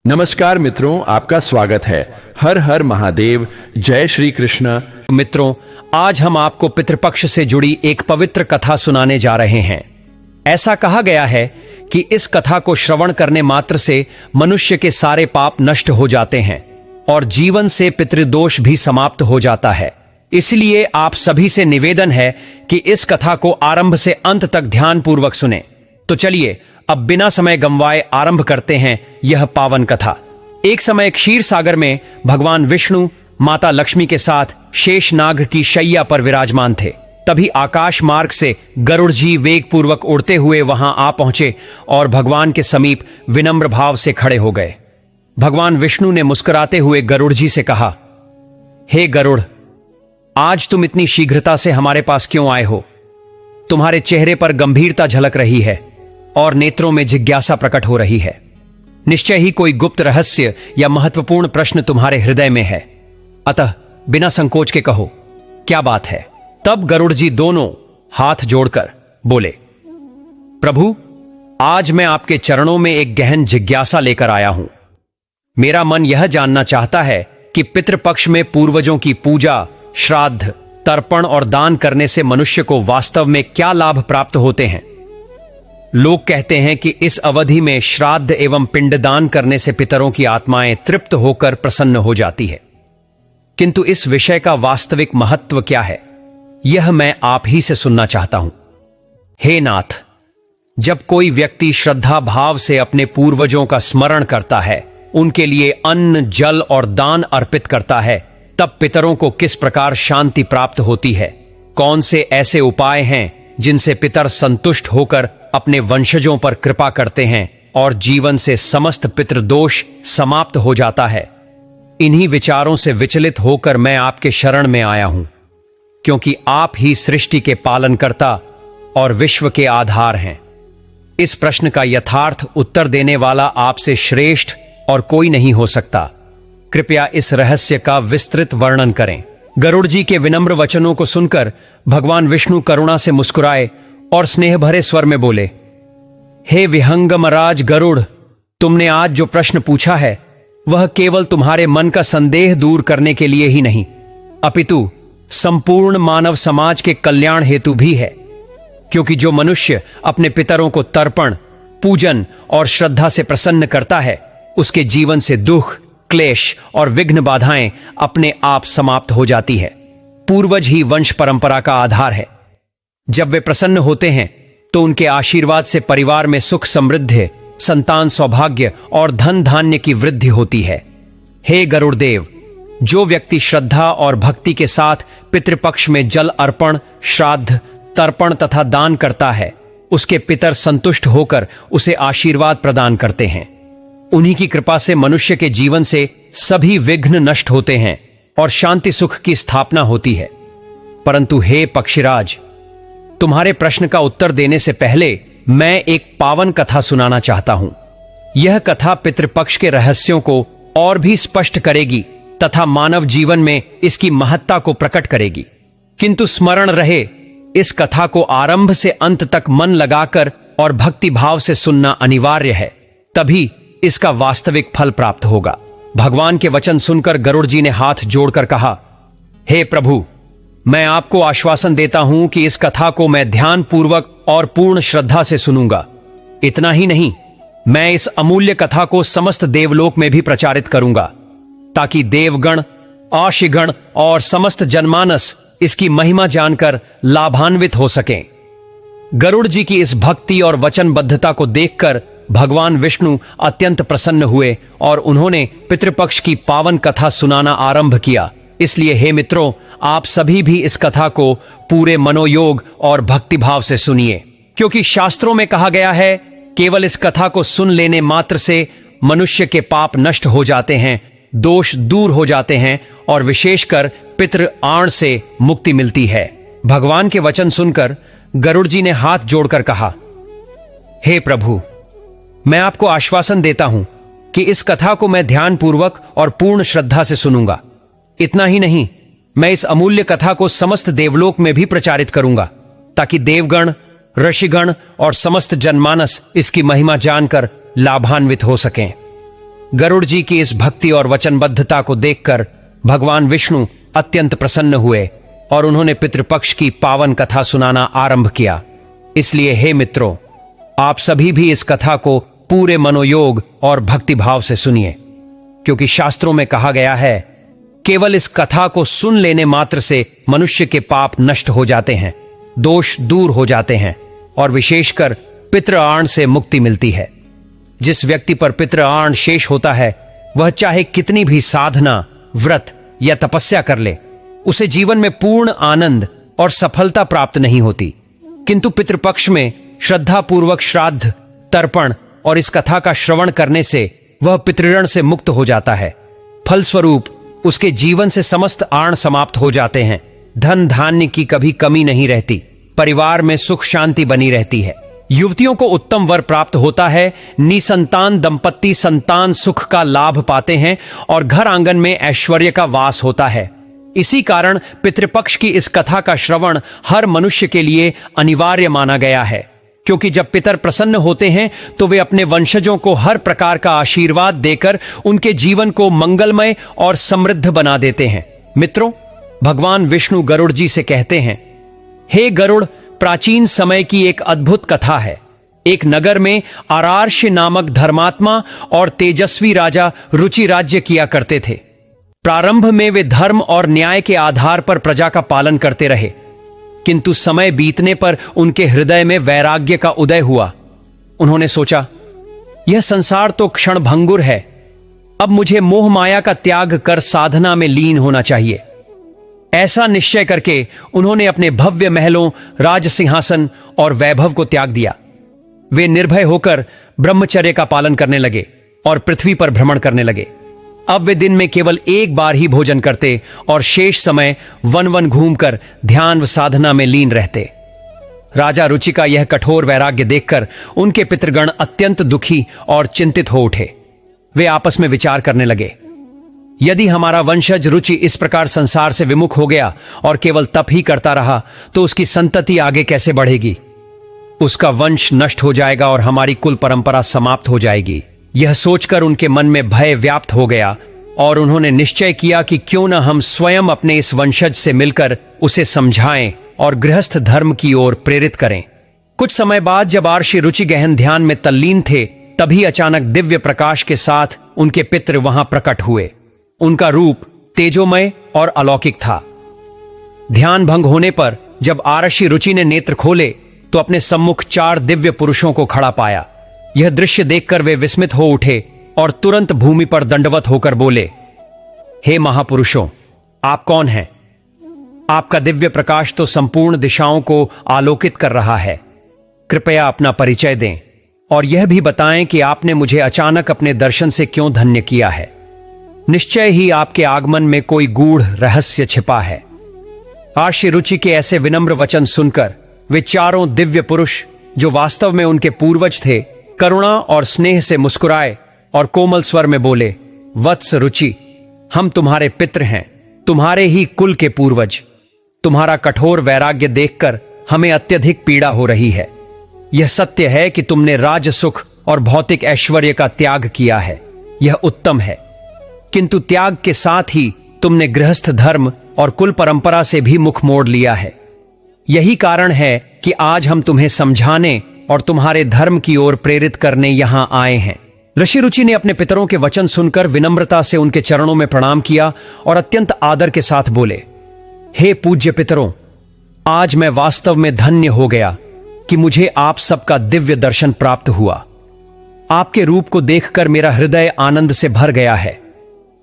नमस्कार मित्रों, आपका स्वागत है। हर हर महादेव, जय श्री कृष्ण। मित्रों, आज हम आपको पितृपक्ष से जुड़ी एक पवित्र कथा सुनाने जा रहे हैं। ऐसा कहा गया है कि इस कथा को श्रवण करने मात्र से मनुष्य के सारे पाप नष्ट हो जाते हैं और जीवन से पितृदोष भी समाप्त हो जाता है। इसलिए आप सभी से निवेदन है कि इस कथा को आरंभ से अंत तक ध्यानपूर्वक सुने। तो चलिए अब बिना समय गंवाए आरंभ करते हैं यह पावन कथा। एक समय क्षीर सागर में भगवान विष्णु माता लक्ष्मी के साथ शेषनाग की शैया पर विराजमान थे। तभी आकाश मार्ग से गरुड़ जी वेग पूर्वक उड़ते हुए वहां आ पहुंचे और भगवान के समीप विनम्र भाव से खड़े हो गए। भगवान विष्णु ने मुस्कुराते हुए गरुड़ जी से कहा, हे गरुड़, आज तुम इतनी शीघ्रता से हमारे पास क्यों आए हो? तुम्हारे चेहरे पर गंभीरता झलक रही है और नेत्रों में जिज्ञासा प्रकट हो रही है। निश्चय ही कोई गुप्त रहस्य या महत्वपूर्ण प्रश्न तुम्हारे हृदय में है। अतः बिना संकोच के कहो, क्या बात है? तब गरुड़ जी दोनों हाथ जोड़कर बोले, प्रभु, आज मैं आपके चरणों में एक गहन जिज्ञासा लेकर आया हूं। मेरा मन यह जानना चाहता है कि पितृपक्ष में पूर्वजों की पूजा, श्राद्ध, तर्पण और दान करने से मनुष्य को वास्तव में क्या लाभ प्राप्त होते हैं। लोग कहते हैं कि इस अवधि में श्राद्ध एवं पिंडदान करने से पितरों की आत्माएं तृप्त होकर प्रसन्न हो जाती है, किंतु इस विषय का वास्तविक महत्व क्या है, यह मैं आप ही से सुनना चाहता हूं। हे नाथ, जब कोई व्यक्ति श्रद्धा भाव से अपने पूर्वजों का स्मरण करता है, उनके लिए अन्न, जल और दान अर्पित करता है, तब पितरों को किस प्रकार शांति प्राप्त होती है? कौन से ऐसे उपाय हैं जिनसे पितर संतुष्ट होकर अपने वंशजों पर कृपा करते हैं और जीवन से समस्त पितृदोष समाप्त हो जाता है? इन्हीं विचारों से विचलित होकर मैं आपके शरण में आया हूं, क्योंकि आप ही सृष्टि के पालनकर्ता और विश्व के आधार हैं। इस प्रश्न का यथार्थ उत्तर देने वाला आपसे श्रेष्ठ और कोई नहीं हो सकता। कृपया इस रहस्य का विस्तृत वर्णन करें। गरुड़ जी के विनम्र वचनों को सुनकर भगवान विष्णु करुणा से मुस्कुराए और स्नेह भरे स्वर में बोले, हे विहंगमराज गरुड़, तुमने आज जो प्रश्न पूछा है वह केवल तुम्हारे मन का संदेह दूर करने के लिए ही नहीं, अपितु संपूर्ण मानव समाज के कल्याण हेतु भी है। क्योंकि जो मनुष्य अपने पितरों को तर्पण, पूजन और श्रद्धा से प्रसन्न करता है, उसके जीवन से दुख, क्लेश और विघ्न बाधाएं अपने आप समाप्त हो जाती है। पूर्वज ही वंश परंपरा का आधार है। जब वे प्रसन्न होते हैं तो उनके आशीर्वाद से परिवार में सुख समृद्धि, संतान सौभाग्य और धन धान्य की वृद्धि होती है। हे गरुड़देव, जो व्यक्ति श्रद्धा और भक्ति के साथ पितृपक्ष में जल अर्पण, श्राद्ध, तर्पण तथा दान करता है, उसके पितर संतुष्ट होकर उसे आशीर्वाद प्रदान करते हैं। उन्हीं की कृपा से मनुष्य के जीवन से सभी विघ्न नष्ट होते हैं और शांति सुख की स्थापना होती है। परंतु हे पक्षीराज, तुम्हारे प्रश्न का उत्तर देने से पहले मैं एक पावन कथा सुनाना चाहता हूं। यह कथा पितृपक्ष के रहस्यों को और भी स्पष्ट करेगी तथा मानव जीवन में इसकी महत्ता को प्रकट करेगी। किंतु स्मरण रहे, इस कथा को आरंभ से अंत तक मन लगाकर और भक्ति भाव से सुनना अनिवार्य है, तभी इसका वास्तविक फल प्राप्त होगा। भगवान के वचन सुनकर गरुड़ जी ने हाथ जोड़कर कहा, हे प्रभु, मैं आपको आश्वासन देता हूं कि इस कथा को मैं ध्यान पूर्वक और पूर्ण श्रद्धा से सुनूंगा। इतना ही नहीं, मैं इस अमूल्य कथा को समस्त देवलोक में भी प्रचारित करूंगा, ताकि देवगण, आशिगण और समस्त जनमानस इसकी महिमा जानकर लाभान्वित हो सकें। गरुड़ जी की इस भक्ति और वचनबद्धता को देखकर भगवान विष्णु अत्यंत प्रसन्न हुए और उन्होंने पितृपक्ष की पावन कथा सुनाना आरंभ किया। इसलिए हे मित्रों, आप सभी भी इस कथा को पूरे मनोयोग और भक्तिभाव से सुनिए, क्योंकि शास्त्रों में कहा गया है, केवल इस कथा को सुन लेने मात्र से मनुष्य के पाप नष्ट हो जाते हैं, दोष दूर हो जाते हैं और विशेषकर पितृ आण से मुक्ति मिलती है। भगवान के वचन सुनकर गरुड़ जी ने हाथ जोड़कर कहा, हे प्रभु, मैं आपको आश्वासन देता हूं कि इस कथा को मैं ध्यानपूर्वक और पूर्ण श्रद्धा से सुनूंगा। इतना ही नहीं, मैं इस अमूल्य कथा को समस्त देवलोक में भी प्रचारित करूंगा, ताकि देवगण, ऋषिगण और समस्त जनमानस इसकी महिमा जानकर लाभान्वित हो सकें। गरुड़ जी की इस भक्ति और वचनबद्धता को देखकर भगवान विष्णु अत्यंत प्रसन्न हुए और उन्होंने पितृपक्ष की पावन कथा सुनाना आरंभ किया। इसलिए हे मित्रों, आप सभी भी इस कथा को पूरे मनोयोग और भक्तिभाव से सुनिए, क्योंकि शास्त्रों में कहा गया है केवल इस कथा को सुन लेने मात्र से मनुष्य के पाप नष्ट हो जाते हैं, दोष दूर हो जाते हैं और विशेषकर पितृआण से मुक्ति मिलती है। जिस व्यक्ति पर पितृआण शेष होता है वह चाहे कितनी भी साधना, व्रत या तपस्या कर ले, उसे जीवन में पूर्ण आनंद और सफलता प्राप्त नहीं होती। किंतु पितृपक्ष में श्रद्धापूर्वक श्राद्ध, तर्पण और इस कथा का श्रवण करने से वह पितृऋण से मुक्त हो जाता है। फलस्वरूप उसके जीवन से समस्त आण समाप्त हो जाते हैं, धन धान्य की कभी कमी नहीं रहती, परिवार में सुख शांति बनी रहती है, युवतियों को उत्तम वर प्राप्त होता है, निसंतान दंपत्ति संतान सुख का लाभ पाते हैं और घर आंगन में ऐश्वर्य का वास होता है। इसी कारण पितृपक्ष की इस कथा का श्रवण हर मनुष्य के लिए अनिवार्य माना गया है, क्योंकि जब पितर प्रसन्न होते हैं तो वे अपने वंशजों को हर प्रकार का आशीर्वाद देकर उनके जीवन को मंगलमय और समृद्ध बना देते हैं। मित्रों, भगवान विष्णु गरुड़ जी से कहते हैं, हे गरुड़, प्राचीन समय की एक अद्भुत कथा है। एक नगर में आरार्ष्य नामक धर्मात्मा और तेजस्वी राजा रुचि राज्य किया करते थे। प्रारंभ में वे धर्म और न्याय के आधार पर प्रजा का पालन करते रहे, किंतु समय बीतने पर उनके हृदय में वैराग्य का उदय हुआ। उन्होंने सोचा, यह संसार तो क्षणभंगुर है, अब मुझे मोह माया का त्याग कर साधना में लीन होना चाहिए। ऐसा निश्चय करके उन्होंने अपने भव्य महलों, राज सिंहासन और वैभव को त्याग दिया। वे निर्भय होकर ब्रह्मचर्य का पालन करने लगे और पृथ्वी पर भ्रमण करने लगे। अब वे दिन में केवल एक बार ही भोजन करते और शेष समय वन वन घूमकर ध्यान व साधना में लीन रहते। राजा रुचि का यह कठोर वैराग्य देखकर उनके पितृगण अत्यंत दुखी और चिंतित हो उठे। वे आपस में विचार करने लगे, यदि हमारा वंशज रुचि इस प्रकार संसार से विमुख हो गया और केवल तप ही करता रहा तो उसकी संतति आगे कैसे बढ़ेगी? उसका वंश नष्ट हो जाएगा और हमारी कुल परंपरा समाप्त हो जाएगी। यह सोचकर उनके मन में भय व्याप्त हो गया और उन्होंने निश्चय किया कि क्यों न हम स्वयं अपने इस वंशज से मिलकर उसे समझाएं और गृहस्थ धर्म की ओर प्रेरित करें। कुछ समय बाद जब आर्षि रुचि गहन ध्यान में तल्लीन थे, तभी अचानक दिव्य प्रकाश के साथ उनके पितृ वहां प्रकट हुए। उनका रूप तेजोमय और अलौकिक था। ध्यान भंग होने पर जब आर्षि रुचि ने नेत्र खोले तो अपने सम्मुख 4 दिव्य पुरुषों को खड़ा पाया। यह दृश्य देखकर वे विस्मित हो उठे और तुरंत भूमि पर दंडवत होकर बोले, हे महापुरुषों, आप कौन हैं? आपका दिव्य प्रकाश तो संपूर्ण दिशाओं को आलोकित कर रहा है। कृपया अपना परिचय दें और यह भी बताएं कि आपने मुझे अचानक अपने दर्शन से क्यों धन्य किया है। निश्चय ही आपके आगमन में कोई गूढ़ रहस्य छिपा है। आर्षि रुचि के ऐसे विनम्र वचन सुनकर वे चारों दिव्य पुरुष, जो वास्तव में उनके पूर्वज थे, करुणा और स्नेह से मुस्कुराए और कोमल स्वर में बोले, वत्स रुचि, हम तुम्हारे पितृ हैं, तुम्हारे ही कुल के पूर्वज। तुम्हारा कठोर वैराग्य देखकर हमें अत्यधिक पीड़ा हो रही है। यह सत्य है कि तुमने राज सुख और भौतिक ऐश्वर्य का त्याग किया है, यह उत्तम है, किंतु त्याग के साथ ही तुमने गृहस्थ धर्म और कुल परंपरा से भी मुख मोड़ लिया है। यही कारण है कि आज हम तुम्हें समझाने और तुम्हारे धर्म की ओर प्रेरित करने यहां आए हैं। ऋषि रुचि ने अपने पितरों के वचन सुनकर विनम्रता से उनके चरणों में प्रणाम किया और अत्यंत आदर के साथ बोले, हे पूज्य पितरों, आज मैं वास्तव में धन्य हो गया कि मुझे आप सबका दिव्य दर्शन प्राप्त हुआ। आपके रूप को देखकर मेरा हृदय आनंद से भर गया है,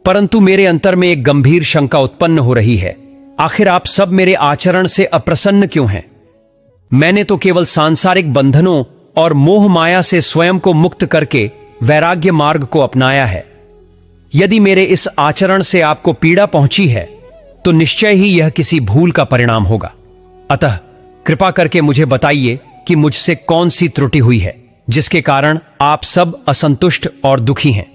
परंतु मेरे अंतर में एक गंभीर शंका उत्पन्न हो रही है। आखिर आप सब मेरे आचरण से अप्रसन्न क्यों हैं? मैंने तो केवल सांसारिक बंधनों और मोह माया से स्वयं को मुक्त करके वैराग्य मार्ग को अपनाया है। यदि मेरे इस आचरण से आपको पीड़ा पहुंची है तो निश्चय ही यह किसी भूल का परिणाम होगा। अतः कृपा करके मुझे बताइए कि मुझसे कौन सी त्रुटि हुई है जिसके कारण आप सब असंतुष्ट और दुखी हैं।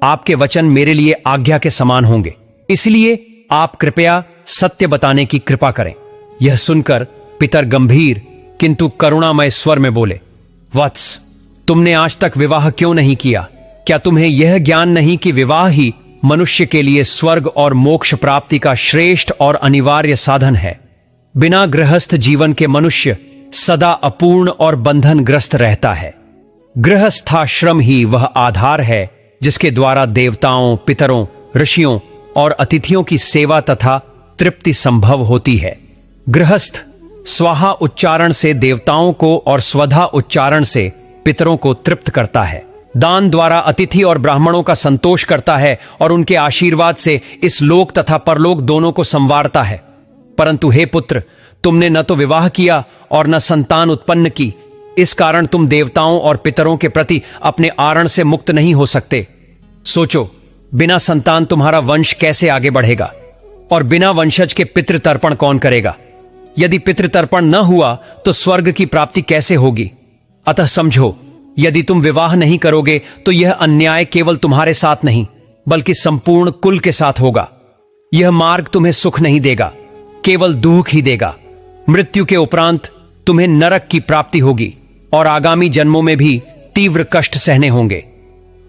आपके वचन मेरे लिए आज्ञा के समान होंगे, इसलिए आप कृपया सत्य बताने की कृपा करें। यह सुनकर पितर गंभीर किंतु करुणामय स्वर में बोले, वत्स, तुमने आज तक विवाह क्यों नहीं किया? क्या तुम्हें यह ज्ञान नहीं कि विवाह ही मनुष्य के लिए स्वर्ग और मोक्ष प्राप्ति का श्रेष्ठ और अनिवार्य साधन है? बिना गृहस्थ जीवन के मनुष्य सदा अपूर्ण और बंधनग्रस्त रहता है। गृहस्थाश्रम ही वह आधार है जिसके द्वारा देवताओं, पितरों, ऋषियों और अतिथियों की सेवा तथा तृप्ति संभव होती है। गृहस्थ स्वाहा उच्चारण से देवताओं को और स्वधा उच्चारण से पितरों को तृप्त करता है। दान द्वारा अतिथि और ब्राह्मणों का संतोष करता है और उनके आशीर्वाद से इस लोक तथा परलोक दोनों को संवारता है। परंतु हे पुत्र, तुमने न तो विवाह किया और न संतान उत्पन्न की। इस कारण तुम देवताओं और पितरों के प्रति अपने आरण से मुक्त नहीं हो सकते। सोचो, बिना संतान तुम्हारा वंश कैसे आगे बढ़ेगा और बिना वंशज के पितृतर्पण कौन करेगा? यदि पितृतर्पण न हुआ तो स्वर्ग की प्राप्ति कैसे होगी? अतः समझो, यदि तुम विवाह नहीं करोगे तो यह अन्याय केवल तुम्हारे साथ नहीं बल्कि संपूर्ण कुल के साथ होगा। यह मार्ग तुम्हें सुख नहीं देगा, केवल दुख ही देगा। मृत्यु के उपरांत तुम्हें नरक की प्राप्ति होगी और आगामी जन्मों में भी तीव्र कष्ट सहने होंगे।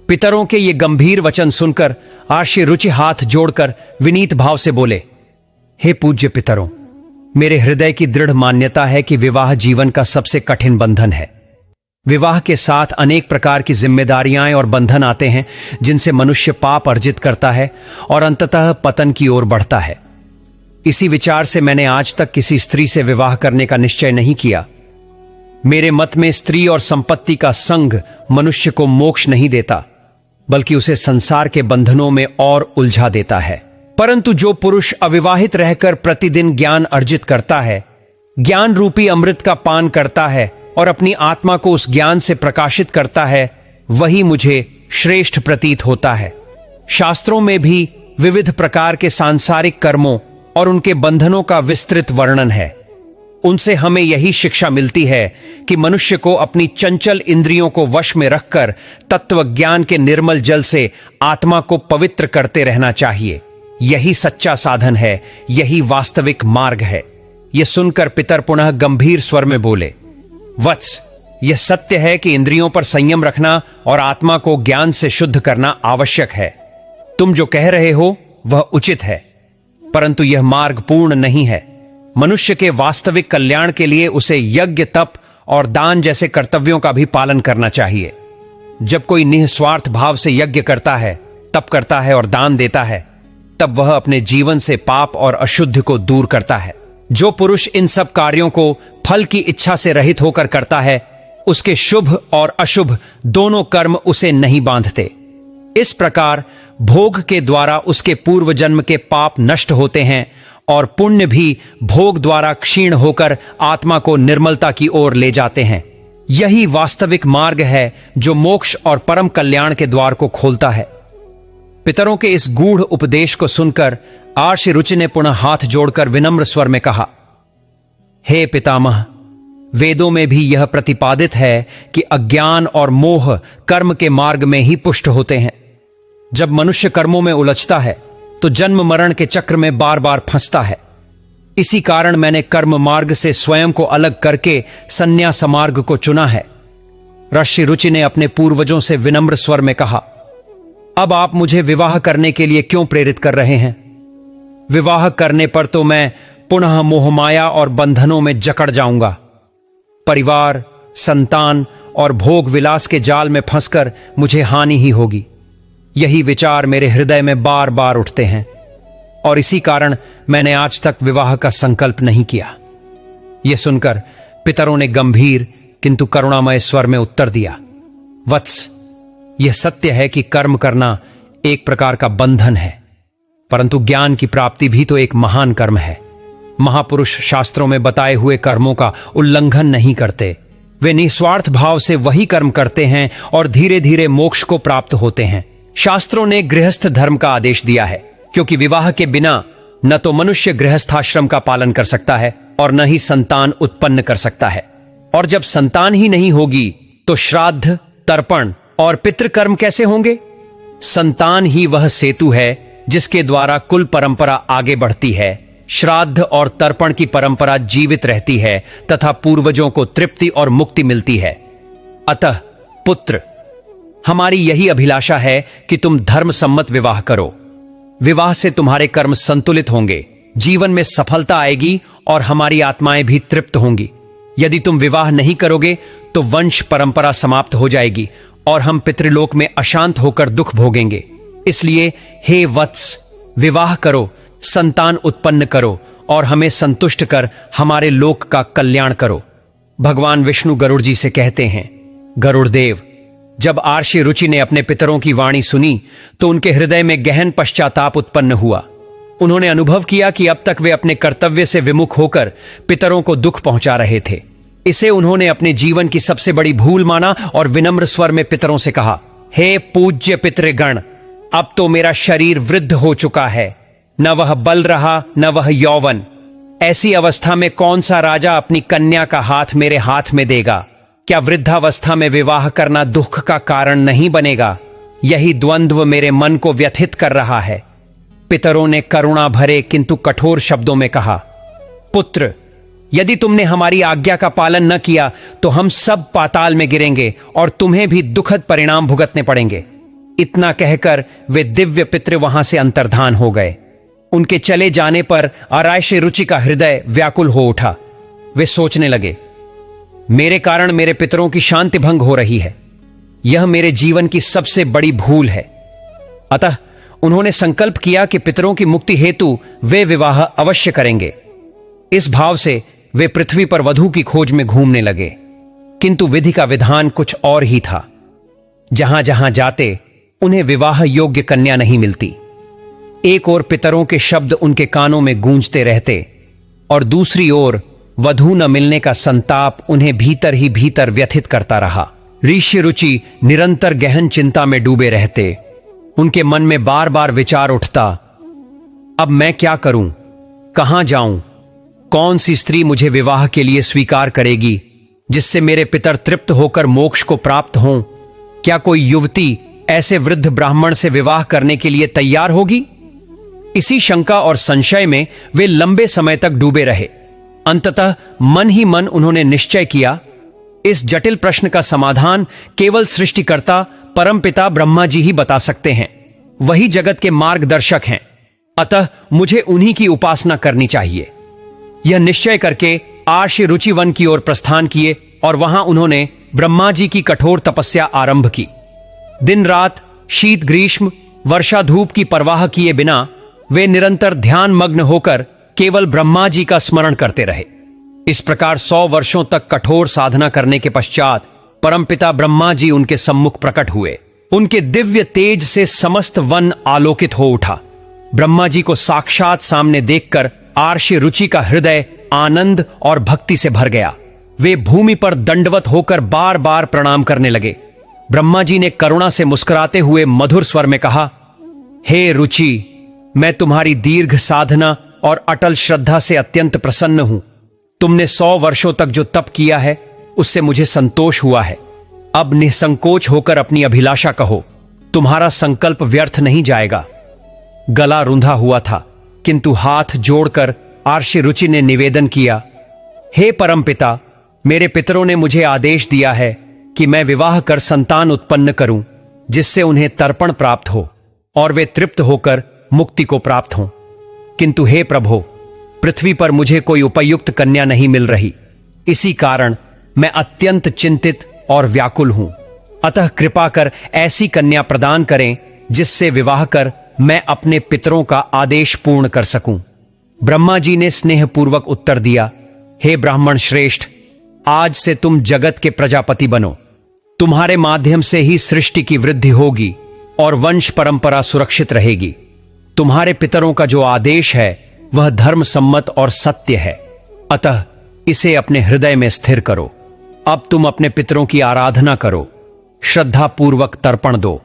पितरों के ये गंभीर वचन सुनकर आर्षि रुचि हाथ जोड़कर विनीत भाव से बोले, हे पूज्य पितरों, मेरे हृदय की दृढ़ मान्यता है कि विवाह जीवन का सबसे कठिन बंधन है। विवाह के साथ अनेक प्रकार की जिम्मेदारियां और बंधन आते हैं जिनसे मनुष्य पाप अर्जित करता है और अंततः पतन की ओर बढ़ता है। इसी विचार से मैंने आज तक किसी स्त्री से विवाह करने का निश्चय नहीं किया। मेरे मत में स्त्री और संपत्ति का संग मनुष्य को मोक्ष नहीं देता बल्कि उसे संसार के बंधनों में और उलझा देता है। परंतु जो पुरुष अविवाहित रहकर प्रतिदिन ज्ञान अर्जित करता है, ज्ञान रूपी अमृत का पान करता है और अपनी आत्मा को उस ज्ञान से प्रकाशित करता है, वही मुझे श्रेष्ठ प्रतीत होता है। शास्त्रों में भी विविध प्रकार के सांसारिक कर्मों और उनके बंधनों का विस्तृत वर्णन है। उनसे हमें यही शिक्षा मिलती है कि मनुष्य को अपनी चंचल इंद्रियों को वश में रखकर तत्व ज्ञान के निर्मल जल से आत्मा को पवित्र करते रहना चाहिए। यही सच्चा साधन है, यही वास्तविक मार्ग है। यह सुनकर पितर पुनः गंभीर स्वर में बोले, वत्स, यह सत्य है कि इंद्रियों पर संयम रखना और आत्मा को ज्ञान से शुद्ध करना आवश्यक है। तुम जो कह रहे हो वह उचित है, परंतु यह मार्ग पूर्ण नहीं है। मनुष्य के वास्तविक कल्याण के लिए उसे यज्ञ, तप और दान जैसे कर्तव्यों का भी पालन करना चाहिए। जब कोई निस्वार्थ भाव से यज्ञ करता है, तप करता है और दान देता है, तब वह अपने जीवन से पाप और अशुद्ध को दूर करता है। जो पुरुष इन सब कार्यों को फल की इच्छा से रहित होकर करता है, उसके शुभ और अशुभ दोनों कर्म उसे नहीं बांधते। इस प्रकार भोग के द्वारा उसके पूर्व जन्म के पाप नष्ट होते हैं और पुण्य भी भोग द्वारा क्षीण होकर आत्मा को निर्मलता की ओर ले जाते हैं। यही वास्तविक मार्ग है जो मोक्ष और परम कल्याण के द्वार को खोलता है। पितरों के इस गूढ़ उपदेश को सुनकर आर्षि रुचि ने पुनः हाथ जोड़कर विनम्र स्वर में कहा, हे पितामह, वेदों में भी यह प्रतिपादित है कि अज्ञान और मोह कर्म के मार्ग में ही पुष्ट होते हैं। जब मनुष्य कर्मों में उलझता है तो जन्म मरण के चक्र में बार बार फंसता है। इसी कारण मैंने कर्म मार्ग से स्वयं को अलग करके संन्यास मार्ग को चुना है। ऋषि रुचि ने अपने पूर्वजों से विनम्र स्वर में कहा, अब आप मुझे विवाह करने के लिए क्यों प्रेरित कर रहे हैं? विवाह करने पर तो मैं पुनः मोहमाया और बंधनों में जकड़ जाऊंगा। परिवार, संतान और भोग विलास के जाल में फंसकर मुझे हानि ही होगी। यही विचार मेरे हृदय में बार बार उठते हैं और इसी कारण मैंने आज तक विवाह का संकल्प नहीं किया। यह सुनकर पितरों ने गंभीर किंतु करुणामय स्वर में उत्तर दिया, वत्स, यह सत्य है कि कर्म करना एक प्रकार का बंधन है, परंतु ज्ञान की प्राप्ति भी तो एक महान कर्म है। महापुरुष शास्त्रों में बताए हुए कर्मों का उल्लंघन नहीं करते। वे निस्वार्थ भाव से वही कर्म करते हैं और धीरे धीरे मोक्ष को प्राप्त होते हैं। शास्त्रों ने गृहस्थ धर्म का आदेश दिया है, क्योंकि विवाह के बिना न तो मनुष्य गृहस्थाश्रम का पालन कर सकता है और न ही संतान उत्पन्न कर सकता है। और जब संतान ही नहीं होगी तो श्राद्ध, तर्पण और पितृकर्म कैसे होंगे? संतान ही वह सेतु है जिसके द्वारा कुल परंपरा आगे बढ़ती है। श्राद्ध और तर्पण की परंपरा जीवित रहती है तथा पूर्वजों को तृप्ति और मुक्ति मिलती है। अतः पुत्र, हमारी यही अभिलाषा है कि तुम धर्म सम्मत विवाह करो। विवाह से तुम्हारे कर्म संतुलित होंगे, जीवन में सफलता आएगी और हमारी आत्माएं भी तृप्त होंगी। यदि तुम विवाह नहीं करोगे तो वंश परंपरा समाप्त हो जाएगी और हम पितृलोक में अशांत होकर दुख भोगेंगे। इसलिए हे वत्स, विवाह करो, संतान उत्पन्न करो और हमें संतुष्ट कर हमारे लोक का कल्याण करो। भगवान विष्णु गरुड़ जी से कहते हैं, गरुड़ देव, जब आर्षि रुचि ने अपने पितरों की वाणी सुनी तो उनके हृदय में गहन पश्चाताप उत्पन्न हुआ। उन्होंने अनुभव किया कि अब तक वे अपने कर्तव्य से विमुख होकर पितरों को दुख पहुंचा रहे थे। इसे उन्होंने अपने जीवन की सबसे बड़ी भूल माना और विनम्र स्वर में पितरों से कहा, हे पूज्य पितृगण, अब तो मेरा शरीर वृद्ध हो चुका है, न वह बल रहा न वह यौवन। ऐसी अवस्था में कौन सा राजा अपनी कन्या का हाथ मेरे हाथ में देगा? क्या वृद्धावस्था में विवाह करना दुख का कारण नहीं बनेगा? यही द्वंद्व मेरे मन को व्यथित कर रहा है। पितरों ने करुणा भरे किंतु कठोर शब्दों में कहा, पुत्र, यदि तुमने हमारी आज्ञा का पालन न किया तो हम सब पाताल में गिरेंगे और तुम्हें भी दुखद परिणाम भुगतने पड़ेंगे। इतना कहकर वे दिव्य पितृ वहां से अंतर्धान हो गए। उनके चले जाने पर आर्षि रुचि का हृदय व्याकुल हो उठा। वे सोचने लगे, मेरे कारण मेरे पितरों की शांति भंग हो रही है। यह मेरे जीवन की सबसे बड़ी भूल है। अतः उन्होंने संकल्प किया कि पितरों की मुक्ति हेतु वे विवाह अवश्य करेंगे। इस भाव से वे पृथ्वी पर वधू की खोज में घूमने लगे, किंतु विधि का विधान कुछ और ही था। जहां जहां जाते उन्हें विवाह योग्य कन्या नहीं मिलती। एक ओर पितरों के शब्द उनके कानों में गूंजते रहते और दूसरी ओर वधू न मिलने का संताप उन्हें भीतर ही भीतर व्यथित करता रहा। ऋषि रुचि निरंतर गहन चिंता में डूबे रहते। उनके मन में बार बार विचार उठता, अब मैं क्या करूं, कहां जाऊं, कौन सी स्त्री मुझे विवाह के लिए स्वीकार करेगी जिससे मेरे पितर तृप्त होकर मोक्ष को प्राप्त हों? क्या कोई युवती ऐसे वृद्ध ब्राह्मण से विवाह करने के लिए तैयार होगी? इसी शंका और संशय में वे लंबे समय तक डूबे रहे। अंततः मन ही मन उन्होंने निश्चय किया, इस जटिल प्रश्न का समाधान केवल सृष्टिकर्ता परमपिता ब्रह्मा जी ही बता सकते हैं। वही जगत के मार्गदर्शक हैं, अतः मुझे उन्हीं की उपासना करनी चाहिए। यह निश्चय करके आर्षि रुचि वन की ओर प्रस्थान किए और वहां उन्होंने ब्रह्मा जी की कठोर तपस्या आरंभ की। दिन रात, शीत ग्रीष्म, वर्षा धूप की परवाह किए बिना वे निरंतर ध्यान मग्न होकर केवल ब्रह्मा जी का स्मरण करते रहे। इस प्रकार 100 वर्षों तक कठोर साधना करने के पश्चात परमपिता ब्रह्मा जी उनके सम्मुख प्रकट हुए। उनके दिव्य तेज से समस्त वन आलोकित हो उठा। ब्रह्मा जी को साक्षात सामने देखकर आर्षि रुचि का हृदय आनंद और भक्ति से भर गया। वे भूमि पर दंडवत होकर बार बार प्रणाम करने लगे। ब्रह्मा जी ने करुणा से मुस्कुराते हुए मधुर स्वर में कहा, हे रुचि, मैं तुम्हारी दीर्घ साधना और अटल श्रद्धा से अत्यंत प्रसन्न हूं। तुमने 100 वर्षों तक जो तप किया है उससे मुझे संतोष हुआ है। अब निसंकोच होकर अपनी अभिलाषा कहो, तुम्हारा संकल्प व्यर्थ नहीं जाएगा। गला रुंधा हुआ था, किंतु हाथ जोड़कर आर्षि रुचि ने निवेदन किया, हे परमपिता, मेरे पितरों ने मुझे आदेश दिया है कि मैं विवाह कर संतान उत्पन्न करूं, जिससे उन्हें तर्पण प्राप्त हो और वे तृप्त होकर मुक्ति को प्राप्त हों। किंतु हे प्रभो, पृथ्वी पर मुझे कोई उपयुक्त कन्या नहीं मिल रही। इसी कारण मैं अत्यंत चिंतित और व्याकुल हूं। अतः कृपा कर ऐसी कन्या प्रदान करें जिससे विवाह कर मैं अपने पितरों का आदेश पूर्ण कर सकूं। ब्रह्मा जी ने स्नेहपूर्वक उत्तर दिया, हे ब्राह्मण श्रेष्ठ, आज से तुम जगत के प्रजापति बनो। तुम्हारे माध्यम से ही सृष्टि की वृद्धि होगी और वंश परंपरा सुरक्षित रहेगी। तुम्हारे पितरों का जो आदेश है वह धर्म सम्मत और सत्य है, अतः इसे अपने हृदय में स्थिर करो। अब तुम अपने पितरों की आराधना करो, श्रद्धापूर्वक तर्पण दो।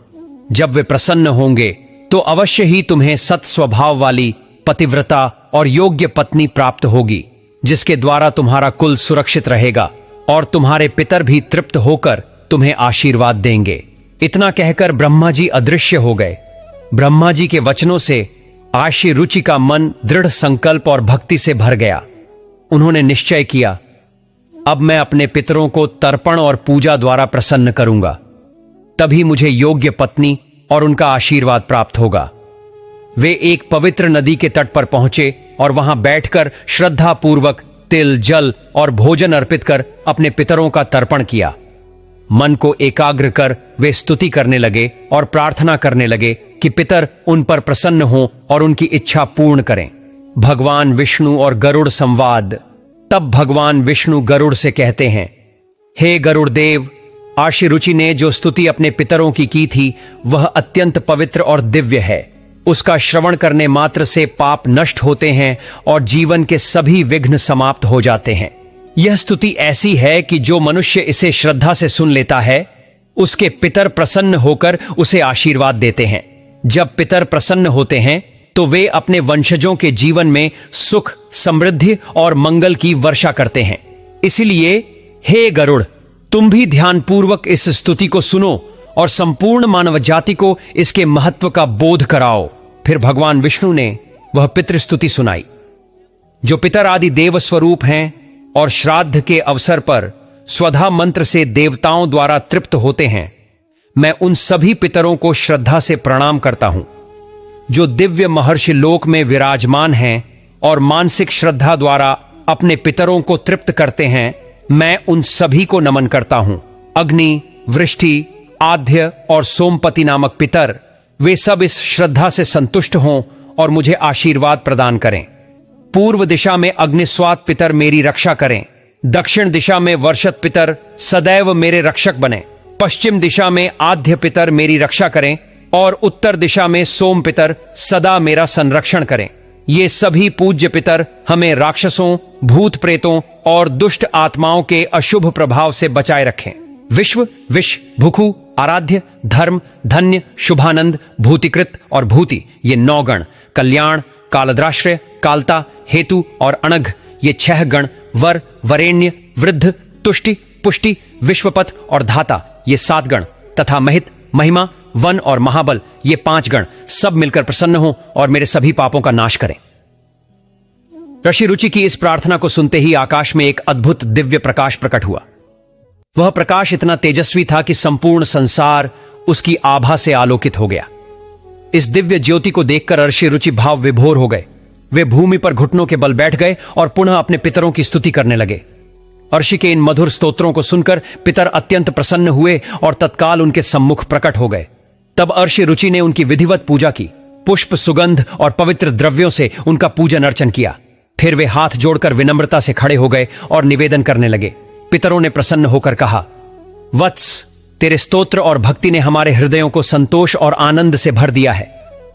जब वे प्रसन्न होंगे तो अवश्य ही तुम्हें सत स्वभाव वाली पतिव्रता और योग्य पत्नी प्राप्त होगी, जिसके द्वारा तुम्हारा कुल सुरक्षित रहेगा और तुम्हारे पितर भी तृप्त होकर तुम्हें आशीर्वाद देंगे। इतना कहकर ब्रह्मा जी अदृश्य हो गए। ब्रह्मा जी के वचनों से आर्षि रुचि का मन दृढ़ संकल्प और भक्ति से भर गया। उन्होंने निश्चय किया, अब मैं अपने पितरों को तर्पण और पूजा द्वारा प्रसन्न करूंगा। तभी मुझे योग्य पत्नी और उनका आशीर्वाद प्राप्त होगा। वे एक पवित्र नदी के तट पर पहुंचे और वहां बैठकर श्रद्धा पूर्वक तिल, जल और भोजन अर्पित कर अपने पितरों का तर्पण किया। मन को एकाग्र कर वे स्तुति करने लगे और प्रार्थना करने लगे कि पितर उन पर प्रसन्न हों और उनकी इच्छा पूर्ण करें। भगवान विष्णु और गरुड़ संवाद। तब भगवान विष्णु गरुड़ से कहते हैं, हे गरुड़ देव, आशी रुचि ने जो स्तुति अपने पितरों की थी वह अत्यंत पवित्र और दिव्य है। उसका श्रवण करने मात्र से पाप नष्ट होते हैं और जीवन के सभी विघ्न समाप्त हो जाते हैं। यह स्तुति ऐसी है कि जो मनुष्य इसे श्रद्धा से सुन लेता है उसके पितर प्रसन्न होकर उसे आशीर्वाद देते हैं। जब पितर प्रसन्न होते हैं तो वे अपने वंशजों के जीवन में सुख, समृद्धि और मंगल की वर्षा करते हैं। इसलिए हे गरुड़, तुम भी ध्यानपूर्वक इस स्तुति को सुनो और संपूर्ण मानव जाति को इसके महत्व का बोध कराओ। फिर भगवान विष्णु ने वह पितृ स्तुति सुनाई। जो पितर आदि देव स्वरूप हैं और श्राद्ध के अवसर पर स्वधा मंत्र से देवताओं द्वारा तृप्त होते हैं, मैं उन सभी पितरों को श्रद्धा से प्रणाम करता हूं। जो दिव्य महर्षि लोक में विराजमान हैं और मानसिक श्रद्धा द्वारा अपने पितरों को तृप्त करते हैं, मैं उन सभी को नमन करता हूं। अग्नि, वृष्टि, आद्य और सोमपति नामक पितर, वे सब इस श्रद्धा से संतुष्ट हों और मुझे आशीर्वाद प्रदान करें। पूर्व दिशा में अग्निस्वात पितर मेरी रक्षा करें। दक्षिण दिशा में वर्षत पितर सदैव मेरे रक्षक बने। पश्चिम दिशा में आद्य पितर मेरी रक्षा करें और उत्तर दिशा में सोम पितर सदा मेरा संरक्षण करें। ये सभी पूज्य पितर हमें राक्षसों, भूत प्रेतों और दुष्ट आत्माओं के अशुभ प्रभाव से बचाए रखें। विश्व, विष, भुखु, आराध्य, धर्म, धन्य, शुभानंद, भूतिकृत और भूति, ये 9 गण। कल्याण, कालद्राश्रय, कालता, हेतु और अनघ, ये 6 गण। वर, वरेण्य, वृद्ध, तुष्टि, पुष्टि, विश्वपथ और धाता, ये 7 गण। तथा महित, महिमा, वन और महाबल, ये 5 गण। सब मिलकर प्रसन्न हो और मेरे सभी पापों का नाश करें। ऋषि रुचि की इस प्रार्थना को सुनते ही आकाश में एक अद्भुत दिव्य प्रकाश प्रकट हुआ। वह प्रकाश इतना तेजस्वी था कि संपूर्ण संसार उसकी आभा से आलोकित हो गया। इस दिव्य ज्योति को देखकर ऋषि रुचि भाव विभोर हो गए। वे भूमि पर घुटनों के बल बैठ गए और पुनः अपने पितरों की स्तुति करने लगे। ऋषि के इन मधुर स्तोत्रों को सुनकर पितर अत्यंत प्रसन्न हुए और तत्काल उनके सम्मुख प्रकट हो गए। तब ऋषि रुचि ने उनकी विधिवत पूजा की। पुष्प, सुगंध और पवित्र द्रव्यों से उनका पूजन अर्चन किया। फिर वे हाथ जोड़कर विनम्रता से खड़े हो गए और निवेदन करने लगे। पितरों ने प्रसन्न होकर कहा, वत्स, तेरे स्तोत्र और भक्ति ने हमारे हृदयों को संतोष और आनंद से भर दिया है।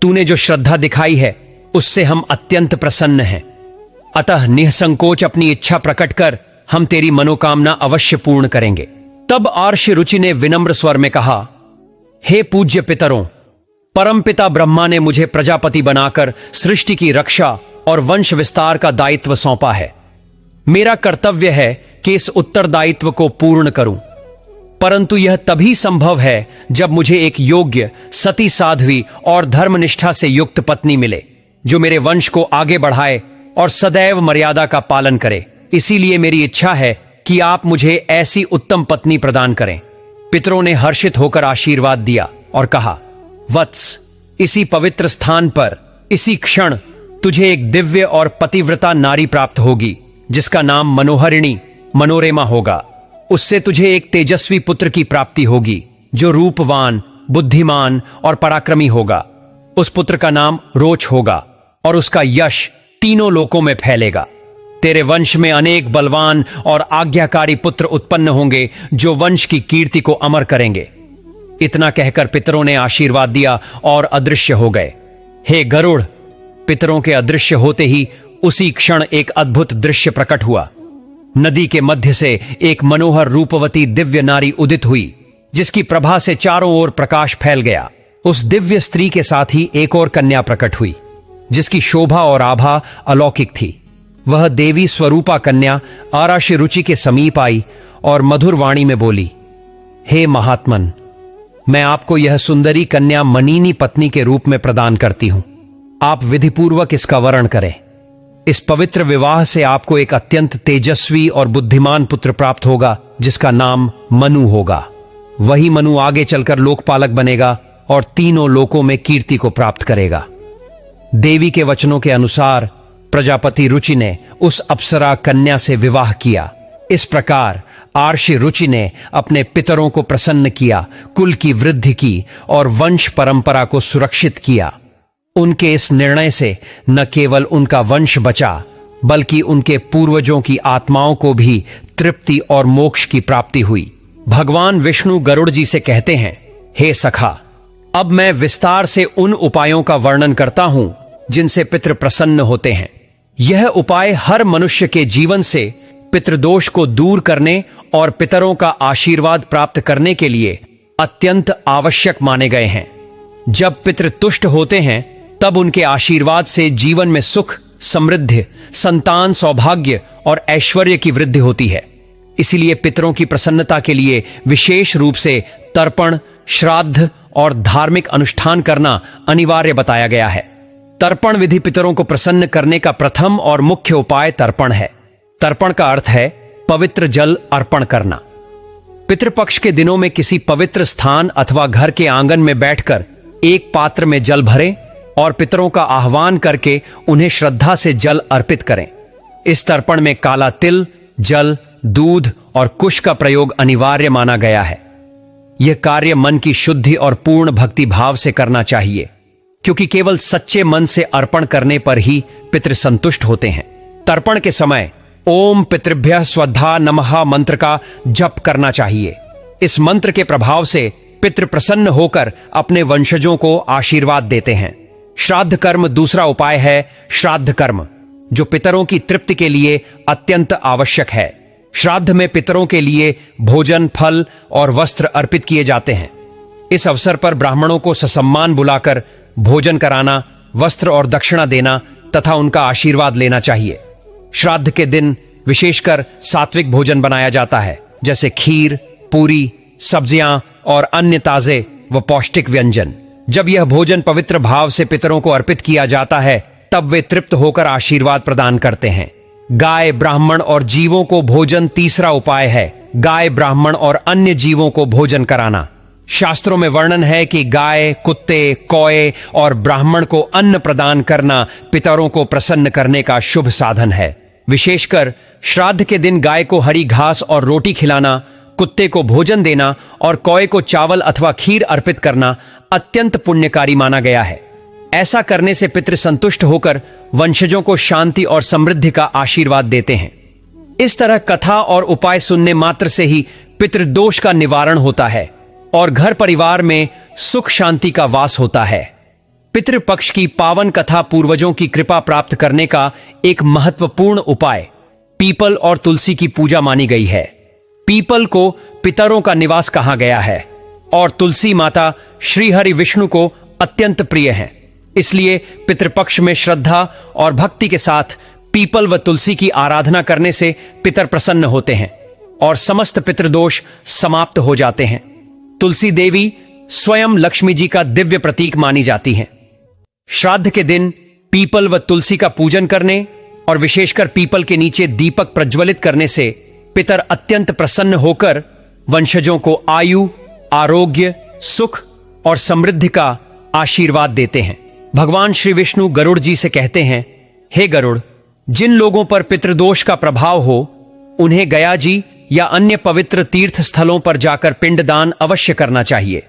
तूने जो श्रद्धा दिखाई है उससे हम अत्यंत प्रसन्न हैं। अतः निःसंकोच अपनी इच्छा प्रकट कर हम तेरी मनोकामना अवश्य पूर्ण करेंगे। तब ऋषि रुचि ने विनम्र स्वर में कहा, हे पूज्य पितरों, परमपिता ब्रह्मा ने मुझे प्रजापति बनाकर सृष्टि की रक्षा और वंश विस्तार का दायित्व सौंपा है। मेरा कर्तव्य है कि इस उत्तरदायित्व को पूर्ण करूं, परंतु यह तभी संभव है जब मुझे एक योग्य, सती, साध्वी और धर्मनिष्ठा से युक्त पत्नी मिले, जो मेरे वंश को आगे बढ़ाए और सदैव मर्यादा का पालन करे। इसीलिए मेरी इच्छा है कि आप मुझे ऐसी उत्तम पत्नी प्रदान करें। पितरों ने हर्षित होकर आशीर्वाद दिया और कहा, वत्स, इसी पवित्र स्थान पर इसी क्षण तुझे एक दिव्य और पतिव्रता नारी प्राप्त होगी, जिसका नाम मनोहरिणी, मनोरमा होगा। उससे तुझे एक तेजस्वी पुत्र की प्राप्ति होगी, जो रूपवान, बुद्धिमान और पराक्रमी होगा। उस पुत्र का नाम रोच होगा और उसका यश तीनों लोकों में फैलेगा। तेरे वंश में अनेक बलवान और आज्ञाकारी पुत्र उत्पन्न होंगे, जो वंश की कीर्ति को अमर करेंगे। इतना कहकर पितरों ने आशीर्वाद दिया और अदृश्य हो गए। हे गरुड़, पितरों के अदृश्य होते ही उसी क्षण एक अद्भुत दृश्य प्रकट हुआ। नदी के मध्य से एक मनोहर रूपवती दिव्य नारी उदित हुई, जिसकी प्रभा से चारों ओर प्रकाश फैल गया। उस दिव्य स्त्री के साथ ही एक और कन्या प्रकट हुई, जिसकी शोभा और आभा अलौकिक थी। वह देवी स्वरूपा कन्या ऋषि रुचि के समीप आई और मधुर वाणी में बोली, हे महात्मन, मैं आपको यह सुंदरी कन्या मनीनी पत्नी के रूप में प्रदान करती हूं। आप विधिपूर्वक इसका वरण करें। इस पवित्र विवाह से आपको एक अत्यंत तेजस्वी और बुद्धिमान पुत्र प्राप्त होगा, जिसका नाम मनु होगा। वही मनु आगे चलकर लोकपालक बनेगा और तीनों लोकों में कीर्ति को प्राप्त करेगा। देवी के वचनों के अनुसार प्रजापति रुचि ने उस अप्सरा कन्या से विवाह किया। इस प्रकार आर्षि रुचि ने अपने पितरों को प्रसन्न किया, कुल की वृद्धि की और वंश परंपरा को सुरक्षित किया। उनके इस निर्णय से न केवल उनका वंश बचा, बल्कि उनके पूर्वजों की आत्माओं को भी तृप्ति और मोक्ष की प्राप्ति हुई। भगवान विष्णु गरुड़ जी से कहते हैं, हे सखा, अब मैं विस्तार से उन उपायों का वर्णन करता हूं जिनसे पितृ प्रसन्न होते हैं। यह उपाय हर मनुष्य के जीवन से पितृदोष को दूर करने और पितरों का आशीर्वाद प्राप्त करने के लिए अत्यंत आवश्यक माने गए हैं। जब पितृ तुष्ट होते हैं तब उनके आशीर्वाद से जीवन में सुख, समृद्धि, संतान, सौभाग्य और ऐश्वर्य की वृद्धि होती है। इसलिए पितरों की प्रसन्नता के लिए विशेष रूप से तर्पण, श्राद्ध और धार्मिक अनुष्ठान करना अनिवार्य बताया गया है। तर्पण विधि पितरों को प्रसन्न करने का प्रथम और मुख्य उपाय तर्पण है। तर्पण का अर्थ है पवित्र जल अर्पण करना। पितृपक्ष के दिनों में किसी पवित्र स्थान अथवा घर के आंगन में बैठकर एक पात्र में जल भरें और पितरों का आह्वान करके उन्हें श्रद्धा से जल अर्पित करें। इस तर्पण में काला तिल, जल, दूध और कुश का प्रयोग अनिवार्य माना गया है। यह कार्य मन की शुद्धि और पूर्ण भक्ति भाव से करना चाहिए, क्योंकि केवल सच्चे मन से अर्पण करने पर ही पितृ संतुष्ट होते हैं। तर्पण के समय ओम पितृभ्यः स्वधा नमः मंत्र का जप करना चाहिए। इस मंत्र के प्रभाव से पितृ प्रसन्न होकर अपने वंशजों को आशीर्वाद देते हैं। श्राद्ध कर्म दूसरा उपाय है। श्राद्ध कर्म जो पितरों की तृप्ति के लिए अत्यंत आवश्यक है। श्राद्ध में पितरों के लिए भोजन, फल और वस्त्र अर्पित किए जाते हैं। इस अवसर पर ब्राह्मणों को ससम्मान बुलाकर भोजन कराना, वस्त्र और दक्षिणा देना तथा उनका आशीर्वाद लेना चाहिए। श्राद्ध के दिन विशेषकर सात्विक भोजन बनाया जाता है, जैसे खीर, पूरी, सब्जियां और अन्य ताजे व पौष्टिक व्यंजन। जब यह भोजन पवित्र भाव से पितरों को अर्पित किया जाता है, तब वे तृप्त होकर आशीर्वाद प्रदान करते हैं। गाय, ब्राह्मण और जीवों को भोजन तीसरा उपाय है। गाय, ब्राह्मण और अन्य जीवों को भोजन कराना। शास्त्रों में वर्णन है कि गाय, कुत्ते, कौए और ब्राह्मण को अन्न प्रदान करना पितरों को प्रसन्न करने का शुभ साधन है। विशेषकर श्राद्ध के दिन गाय को हरी घास और रोटी खिलाना, कुत्ते को भोजन देना और कौए को चावल अथवा खीर अर्पित करना अत्यंत पुण्यकारी माना गया है। ऐसा करने से पितृ संतुष्ट होकर वंशजों को शांति और समृद्धि का आशीर्वाद देते हैं। इस तरह कथा और उपाय सुनने मात्र से ही पितृदोष का निवारण होता है और घर परिवार में सुख शांति का वास होता है। पितृपक्ष की पावन कथा पूर्वजों की कृपा प्राप्त करने का एक महत्वपूर्ण उपाय पीपल और तुलसी की पूजा मानी गई है। पीपल को पितरों का निवास कहा गया है और तुलसी माता श्रीहरि विष्णु को अत्यंत प्रिय है। इसलिए पितृपक्ष में श्रद्धा और भक्ति के साथ पीपल व तुलसी की आराधना करने से पितर प्रसन्न होते हैं और समस्त पितृदोष समाप्त हो जाते हैं। तुलसी देवी स्वयं लक्ष्मी जी का दिव्य प्रतीक मानी जाती हैं। श्राद्ध के दिन पीपल व तुलसी का पूजन करने और विशेषकर पीपल के नीचे दीपक प्रज्वलित करने से पितर अत्यंत प्रसन्न होकर वंशजों को आयु, आरोग्य, सुख और समृद्धि का आशीर्वाद देते हैं। भगवान श्री विष्णु गरुड़ जी से कहते हैं, हे गरुड़, जिन लोगों पर पितृदोष का प्रभाव हो उन्हें गया जी या अन्य पवित्र तीर्थ स्थलों पर जाकर पिंडदान अवश्य करना चाहिए।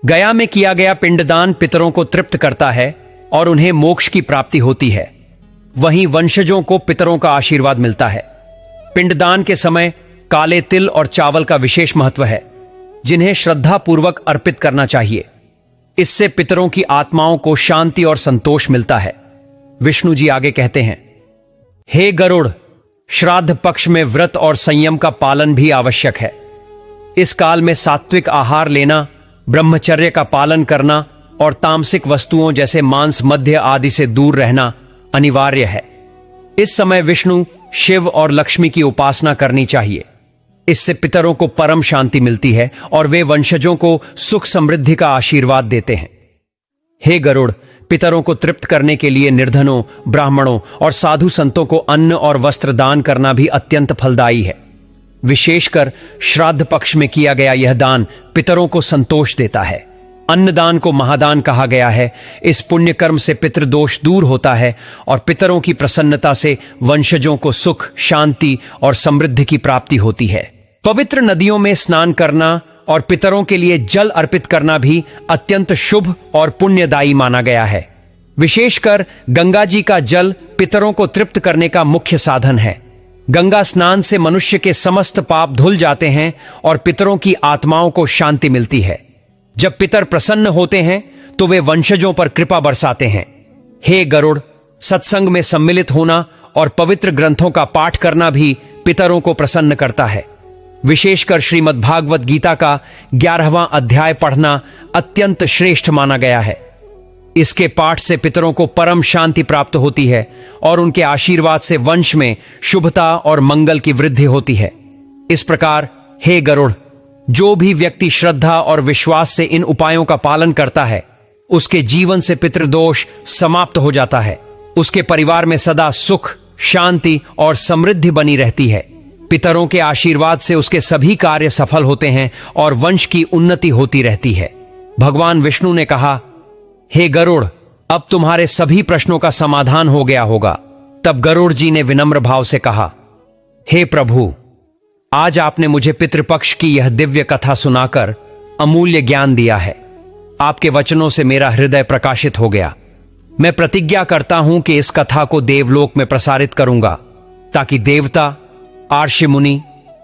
गया में किया गया पिंडदान पितरों को तृप्त करता है और उन्हें मोक्ष की प्राप्ति होती है। वहीं वंशजों को पितरों का आशीर्वाद मिलता है। पिंडदान के समय काले तिल और चावल का विशेष महत्व है, जिन्हें श्रद्धापूर्वक अर्पित करना चाहिए। इससे पितरों की आत्माओं को शांति और संतोष मिलता है। विष्णु जी आगे कहते हैं, हे गरुड़, श्राद्ध पक्ष में व्रत और संयम का पालन भी आवश्यक है। इस काल में सात्विक आहार लेना, ब्रह्मचर्य का पालन करना और तामसिक वस्तुओं जैसे मांस, मद्य आदि से दूर रहना अनिवार्य है। इस समय विष्णु, शिव और लक्ष्मी की उपासना करनी चाहिए। इससे पितरों को परम शांति मिलती है और वे वंशजों को सुख समृद्धि का आशीर्वाद देते हैं। हे गरुड़, पितरों को तृप्त करने के लिए निर्धनों, ब्राह्मणों और साधु संतों को अन्न और वस्त्र दान करना भी अत्यंत फलदायी है। विशेषकर श्राद्ध पक्ष में किया गया यह दान पितरों को संतोष देता है। अन्नदान को महादान कहा गया है। इस पुण्य कर्म से पितृदोष दूर होता है और पितरों की प्रसन्नता से वंशजों को सुख, शांति और समृद्धि की प्राप्ति होती है। पवित्र नदियों में स्नान करना और पितरों के लिए जल अर्पित करना भी अत्यंत शुभ और पुण्यदायी माना गया है। विशेषकर गंगा जी का जल पितरों को तृप्त करने का मुख्य साधन है। गंगा स्नान से मनुष्य के समस्त पाप धुल जाते हैं और पितरों की आत्माओं को शांति मिलती है। जब पितर प्रसन्न होते हैं तो वे वंशजों पर कृपा बरसाते हैं। हे गरुड़, सत्संग में सम्मिलित होना और पवित्र ग्रंथों का पाठ करना भी पितरों को प्रसन्न करता है। विशेषकर श्रीमद् भागवत गीता का 11वां अध्याय पढ़ना अत्यंत श्रेष्ठ माना गया है। इसके पाठ से पितरों को परम शांति प्राप्त होती है और उनके आशीर्वाद से वंश में शुभता और मंगल की वृद्धि होती है। इस प्रकार हे गरुड़, जो भी व्यक्ति श्रद्धा और विश्वास से इन उपायों का पालन करता है, उसके जीवन से पितृदोष समाप्त हो जाता है। उसके परिवार में सदा सुख, शांति और समृद्धि बनी रहती है। पितरों के आशीर्वाद से उसके सभी कार्य सफल होते हैं और वंश की उन्नति होती रहती है। भगवान विष्णु ने कहा, हे गरुड़, अब तुम्हारे सभी प्रश्नों का समाधान हो गया होगा। तब गरुड़ जी ने विनम्र भाव से कहा, हे प्रभु, आज आपने मुझे पितृपक्ष की यह दिव्य कथा सुनाकर अमूल्य ज्ञान दिया है। आपके वचनों से मेरा हृदय प्रकाशित हो गया। मैं प्रतिज्ञा करता हूं कि इस कथा को देवलोक में प्रसारित करूंगा, ताकि देवता, आर्षि मुनि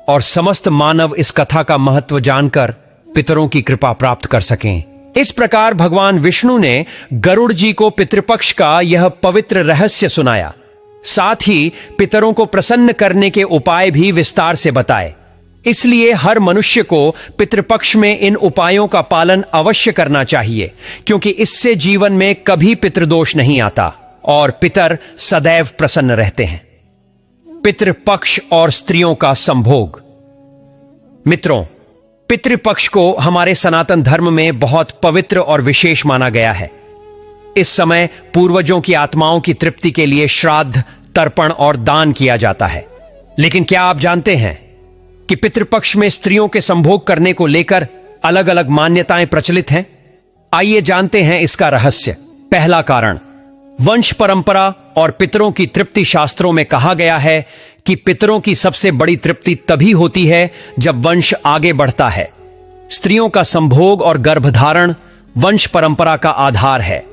और समस्त मानव इस कथा का महत्व जानकर पितरों की कृपा प्राप्त कर सकें। इस प्रकार भगवान विष्णु ने गरुड़ जी को पितृपक्ष का यह पवित्र रहस्य सुनाया। साथ ही पितरों को प्रसन्न करने के उपाय भी विस्तार से बताए। इसलिए हर मनुष्य को पितृपक्ष में इन उपायों का पालन अवश्य करना चाहिए, क्योंकि इससे जीवन में कभी पितृदोष नहीं आता और पितर सदैव प्रसन्न रहते हैं। पितृपक्ष और स्त्रियों का संभोग। मित्रों, पितृपक्ष को हमारे सनातन धर्म में बहुत पवित्र और विशेष माना गया है। इस समय पूर्वजों की आत्माओं की तृप्ति के लिए श्राद्ध, तर्पण और दान किया जाता है। लेकिन क्या आप जानते हैं कि पितृपक्ष में स्त्रियों के संभोग करने को लेकर अलग अलग मान्यताएं प्रचलित हैं? आइए जानते हैं इसका रहस्य। पहला कारण, वंश परंपरा और पितरों की तृप्ति। शास्त्रों में कहा गया है कि पितरों की सबसे बड़ी तृप्ति तभी होती है जब वंश आगे बढ़ता है। स्त्रियों का संभोग और गर्भधारण वंश परंपरा का आधार है।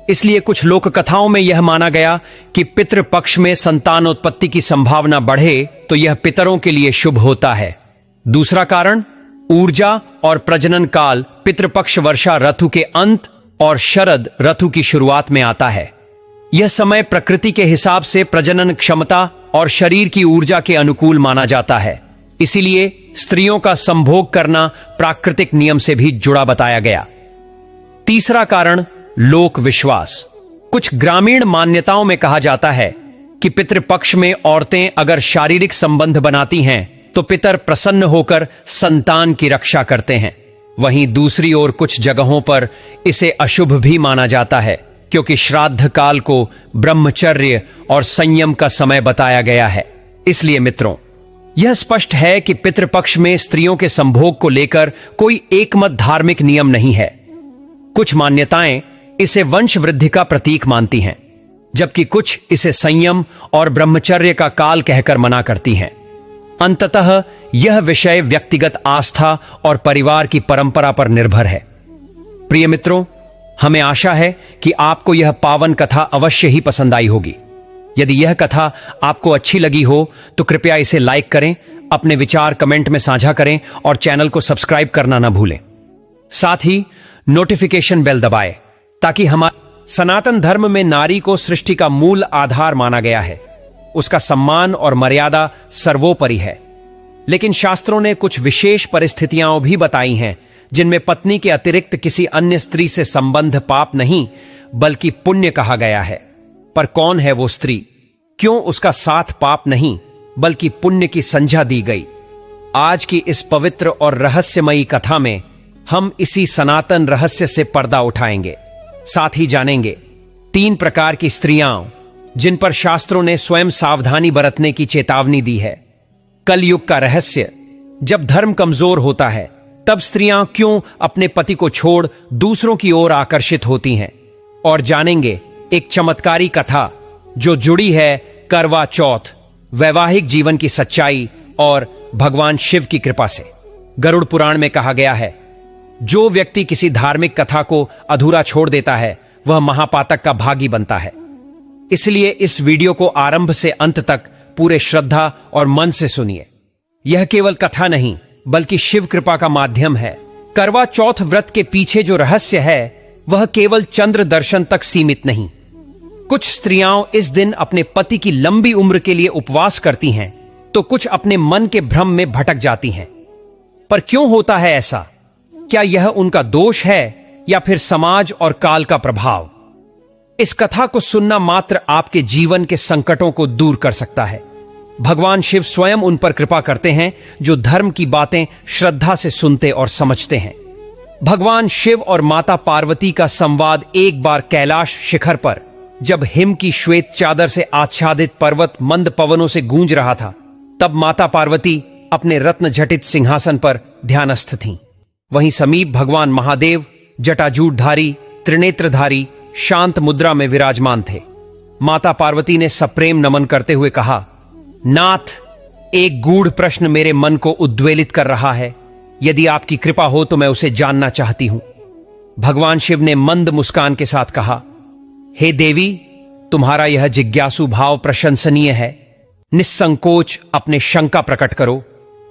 इसलिए कुछ लोक कथाओं में यह माना गया कि पितृपक्ष में संतानोत्पत्ति की संभावना बढ़े तो यह पितरों के लिए शुभ होता है। दूसरा कारण, ऊर्जा और प्रजनन काल पितृपक्ष वर्षा ऋतु के अंत और शरद ऋतु की शुरुआत में आता है। यह समय प्रकृति के हिसाब से प्रजनन क्षमता और शरीर की ऊर्जा के अनुकूल माना जाता है। इसीलिए स्त्रियों का संभोग करना प्राकृतिक नियम से भी जुड़ा बताया गया। तीसरा कारण, लोक विश्वास। कुछ ग्रामीण मान्यताओं में कहा जाता है कि पितृपक्ष में औरतें अगर शारीरिक संबंध बनाती हैं तो पितर प्रसन्न होकर संतान की रक्षा करते हैं। वहीं दूसरी ओर कुछ जगहों पर इसे अशुभ भी माना जाता है, क्योंकि श्राद्ध काल को ब्रह्मचर्य और संयम का समय बताया गया है। इसलिए मित्रों, यह स्पष्ट है कि पितृपक्ष में स्त्रियों के संभोग को लेकर कोई एकमत धार्मिक नियम नहीं है। कुछ मान्यताएं इसे वंश वृद्धि का प्रतीक मानती हैं, जबकि कुछ इसे संयम और ब्रह्मचर्य का काल कहकर मना करती हैं। अंततः यह विषय व्यक्तिगत आस्था और परिवार की परंपरा पर निर्भर है। प्रिय मित्रों, हमें आशा है कि आपको यह पावन कथा अवश्य ही पसंद आई होगी। यदि यह कथा आपको अच्छी लगी हो तो कृपया इसे लाइक करें, अपने विचार कमेंट में साझा करें और चैनल को सब्सक्राइब करना न भूलें। साथ ही नोटिफिकेशन बेल दबाएं, ताकि हमारे सनातन धर्म में नारी को सृष्टि का मूल आधार माना गया है। उसका सम्मान और मर्यादा सर्वोपरि है। लेकिन शास्त्रों ने कुछ विशेष परिस्थितियां भी बताई हैं जिनमें पत्नी के अतिरिक्त किसी अन्य स्त्री से संबंध पाप नहीं बल्कि पुण्य कहा गया है। पर कौन है वो स्त्री? क्यों उसका साथ पाप नहीं बल्कि पुण्य की संज्ञा दी गई? आज की इस पवित्र और रहस्यमयी कथा में हम इसी सनातन रहस्य से पर्दा उठाएंगे। साथ ही जानेंगे 3 प्रकार की स्त्रियां जिन पर शास्त्रों ने स्वयं सावधानी बरतने की चेतावनी दी है। कलयुग का रहस्य। जब धर्म कमजोर होता है तब स्त्रियां क्यों अपने पति को छोड़ दूसरों की ओर आकर्षित होती हैं। और जानेंगे एक चमत्कारी कथा जो जुड़ी है करवा चौथ, वैवाहिक जीवन की सच्चाई और भगवान शिव की कृपा से। गरुड़ पुराण में कहा गया है, जो व्यक्ति किसी धार्मिक कथा को अधूरा छोड़ देता है वह महापातक का भागी बनता है। इसलिए इस वीडियो को आरंभ से अंत तक पूरे श्रद्धा और मन से सुनिए। यह केवल कथा नहीं बल्कि शिव कृपा का माध्यम है। करवा चौथ व्रत के पीछे जो रहस्य है वह केवल चंद्र दर्शन तक सीमित नहीं। कुछ स्त्रियां इस दिन अपने पति की लंबी उम्र के लिए उपवास करती हैं, तो कुछ अपने मन के भ्रम में भटक जाती हैं। पर क्यों होता है ऐसा? क्या यह उनका दोष है या फिर समाज और काल का प्रभाव? इस कथा को सुनना मात्र आपके जीवन के संकटों को दूर कर सकता है। भगवान शिव स्वयं उन पर कृपा करते हैं जो धर्म की बातें श्रद्धा से सुनते और समझते हैं। भगवान शिव और माता पार्वती का संवाद एक बार कैलाश शिखर पर, जब हिम की श्वेत चादर से आच्छादित पर्वत मंद पवनों से गूंज रहा था, तब माता पार्वती अपने रत्न जटित सिंहासन पर ध्यानस्थ थीं। वहीं समीप भगवान महादेव जटाजूटधारी, त्रिनेत्रधारी, शांत मुद्रा में विराजमान थे। माता पार्वती ने सप्रेम नमन करते हुए कहा, नाथ, एक गूढ़ प्रश्न मेरे मन को उद्वेलित कर रहा है। यदि आपकी कृपा हो तो मैं उसे जानना चाहती हूं। भगवान शिव ने मंद मुस्कान के साथ कहा, हे देवी, तुम्हारा यह जिज्ञासु भाव प्रशंसनीय है। निस्संकोच अपने शंका प्रकट करो।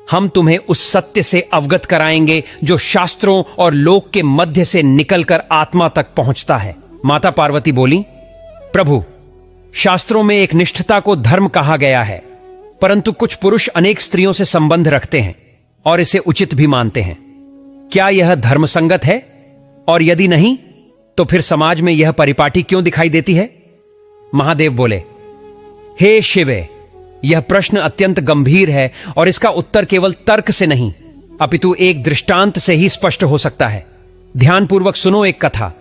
हम तुम्हें उस सत्य से अवगत कराएंगे जो शास्त्रों और लोक के मध्य से निकलकर आत्मा तक पहुंचता है। माता पार्वती बोली, प्रभु, शास्त्रों में एक निष्ठता को धर्म कहा गया है, परंतु कुछ पुरुष अनेक स्त्रियों से संबंध रखते हैं और इसे उचित भी मानते हैं। क्या यह धर्म संगत है? और यदि नहीं तो फिर समाज में यह परिपाटी क्यों दिखाई देती है? महादेव बोले, हे शिवे, यह प्रश्न अत्यंत गंभीर है और इसका उत्तर केवल तर्क से नहीं अपितु एक दृष्टांत से ही स्पष्ट हो सकता है। ध्यानपूर्वक सुनो एक कथा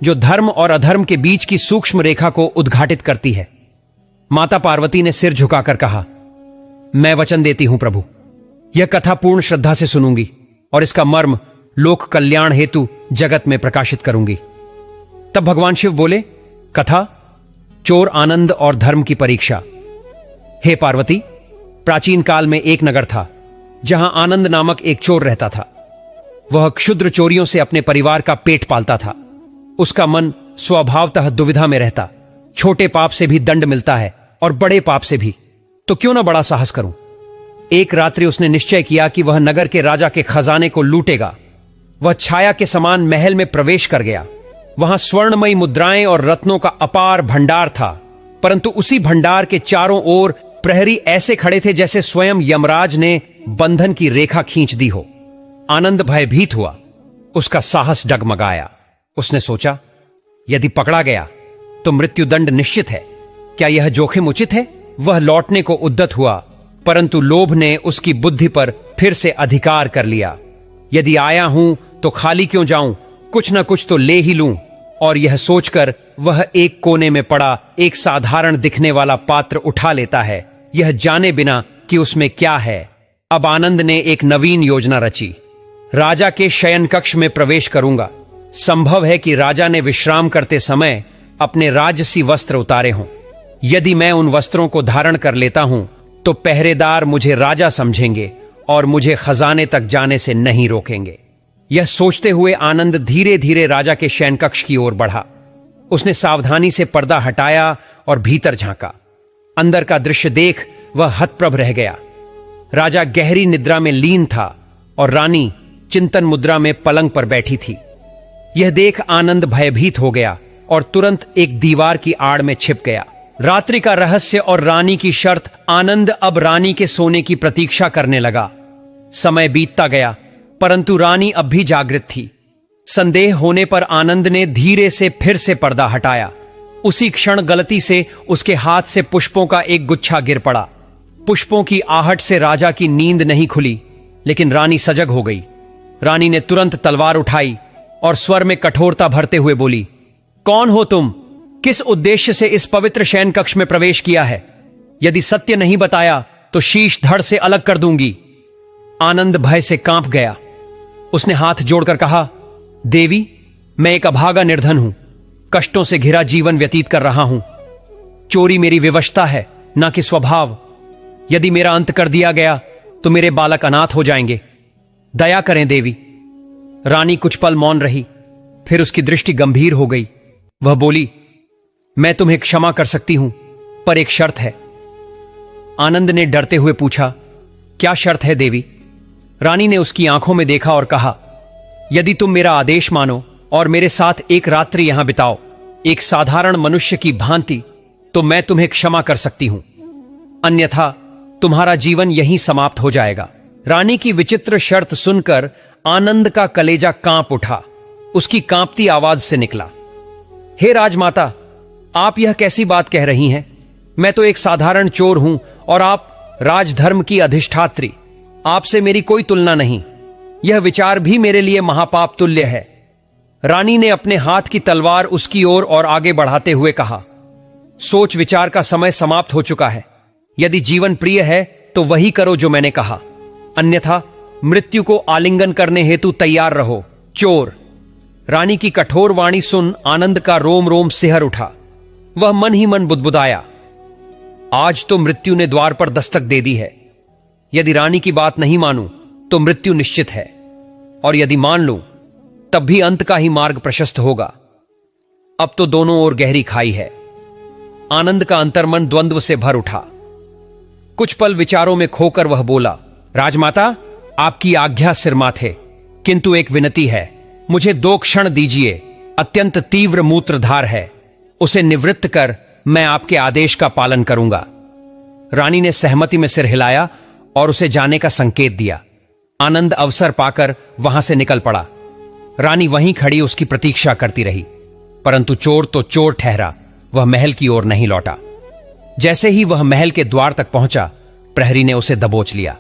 जो धर्म और अधर्म के बीच की सूक्ष्म रेखा को उद्घाटित करती है। माता पार्वती ने सिर झुकाकर कहा, मैं वचन देती हूं प्रभु, यह कथा पूर्ण श्रद्धा से सुनूंगी और इसका मर्म लोक कल्याण हेतु जगत में प्रकाशित करूंगी। तब भगवान शिव बोले, कथा चोर आनंद और धर्म की परीक्षा। हे पार्वती, प्राचीन काल में एक नगर था जहां आनंद नामक एक चोर रहता था। वह क्षुद्र चोरियों से अपने परिवार का पेट पालता था। उसका मन स्वभावतः दुविधा में रहता। छोटे पाप से भी दंड मिलता है और बड़े पाप से भी, तो क्यों ना बड़ा साहस करूं। एक रात्रि उसने निश्चय किया कि वह नगर के राजा के खजाने को लूटेगा। वह छाया के समान महल में प्रवेश कर गया। वहां स्वर्णमयी मुद्राएं और रत्नों का अपार भंडार था, परंतु उसी भंडार के चारों ओर प्रहरी ऐसे खड़े थे जैसे स्वयं यमराज ने बंधन की रेखा खींच दी हो। आनंद भयभीत हुआ, उसका साहस डगमगाया। उसने सोचा, यदि पकड़ा गया तो मृत्युदंड निश्चित है। क्या यह जोखिम उचित है? वह लौटने को उद्यत हुआ, परंतु लोभ ने उसकी बुद्धि पर फिर से अधिकार कर लिया। यदि आया हूं तो खाली क्यों जाऊं, कुछ ना कुछ तो ले ही लूं। और यह सोचकर वह एक कोने में पड़ा एक साधारण दिखने वाला पात्र उठा लेता है, यह जाने बिना कि उसमें क्या है। अब आनंद ने एक नवीन योजना रची। राजा के शयन कक्ष में प्रवेश करूंगा। संभव है कि राजा ने विश्राम करते समय अपने राजसी वस्त्र उतारे हों। यदि मैं उन वस्त्रों को धारण कर लेता हूं तो पहरेदार मुझे राजा समझेंगे और मुझे खजाने तक जाने से नहीं रोकेंगे। यह सोचते हुए आनंद धीरे धीरे राजा के शयन कक्ष की ओर बढ़ा। उसने सावधानी से पर्दा हटाया और भीतर झांका। अंदर का दृश्य देख वह हतप्रभ रह गया। राजा गहरी निद्रा में लीन था और रानी चिंतन मुद्रा में पलंग पर बैठी थी। यह देख आनंद भयभीत हो गया और तुरंत एक दीवार की आड़ में छिप गया। रात्रि का रहस्य और रानी की शर्त, आनंद अब रानी के सोने की प्रतीक्षा करने लगा। समय बीतता गया, परंतु रानी अब भी जागृत थी। संदेह होने पर आनंद ने धीरे से फिर से पर्दा हटाया। उसी क्षण गलती से उसके हाथ से पुष्पों का एक गुच्छा गिर पड़ा। पुष्पों की आहट से राजा की नींद नहीं खुली, लेकिन रानी सजग हो गई। रानी ने तुरंत तलवार उठाई और स्वर में कठोरता भरते हुए बोली, कौन हो तुम? किस उद्देश्य से इस पवित्र शयन कक्ष में प्रवेश किया है? यदि सत्य नहीं बताया तो शीश धड़ से अलग कर दूंगी। आनंद भय से कांप गया। उसने हाथ जोड़कर कहा, देवी, मैं एक अभागा निर्धन हूं, कष्टों से घिरा जीवन व्यतीत कर रहा हूं। चोरी मेरी विवशता है, ना कि स्वभाव। यदि मेरा अंत कर दिया गया तो मेरे बालक अनाथ हो जाएंगे। दया करें देवी। रानी कुछ पल मौन रही, फिर उसकी दृष्टि गंभीर हो गई। वह बोली, मैं तुम्हें क्षमा कर सकती हूं, पर एक शर्त है। आनंद ने डरते हुए पूछा, क्या शर्त है देवी? रानी ने उसकी आंखों में देखा और कहा, यदि तुम मेरा आदेश मानो और मेरे साथ एक रात्रि यहां बिताओ, एक साधारण मनुष्य की भांति, तो मैं तुम्हें क्षमा कर सकती हूं, अन्यथा तुम्हारा जीवन यहीं समाप्त हो जाएगा। रानी की विचित्र शर्त सुनकर आनंद का कलेजा कांप उठा। उसकी कांपती आवाज से निकला, हे राजमाता, आप यह कैसी बात कह रही हैं? मैं तो एक साधारण चोर हूं और आप राजधर्म की अधिष्ठात्री। आपसे मेरी कोई तुलना नहीं। यह विचार भी मेरे लिए महापाप तुल्य है। रानी ने अपने हाथ की तलवार उसकी ओर और आगे बढ़ाते हुए कहा, सोच विचार का समय समाप्त हो चुका है। यदि जीवन प्रिय है तो वही करो जो मैंने कहा, अन्यथा मृत्यु को आलिंगन करने हेतु तैयार रहो, चोर। रानी की कठोर वाणी सुन आनंद का रोम रोम सिहर उठा। वह मन ही मन बुदबुदाया, आज तो मृत्यु ने द्वार पर दस्तक दे दी है। यदि रानी की बात नहीं मानूं तो मृत्यु निश्चित है, और यदि मान लूं तब भी अंत का ही मार्ग प्रशस्त होगा। अब तो दोनों ओर गहरी खाई है। आनंद का अंतर्मन द्वंद्व से भर उठा। कुछ पल विचारों में खोकर वह बोला, राजमाता, आपकी आज्ञा सिर माथे, किंतु एक विनती है। मुझे 2 क्षण दीजिए। अत्यंत तीव्र मूत्रधार है, उसे निवृत्त कर मैं आपके आदेश का पालन करूंगा। रानी ने सहमति में सिर हिलाया और उसे जाने का संकेत दिया। आनंद अवसर पाकर वहां से निकल पड़ा। रानी वहीं खड़ी उसकी प्रतीक्षा करती रही, परंतु चोर तो चोर ठहरा। वह महल की ओर नहीं लौटा। जैसे ही वह महल के द्वार तक पहुंचा, प्रहरी ने उसे दबोच लिया।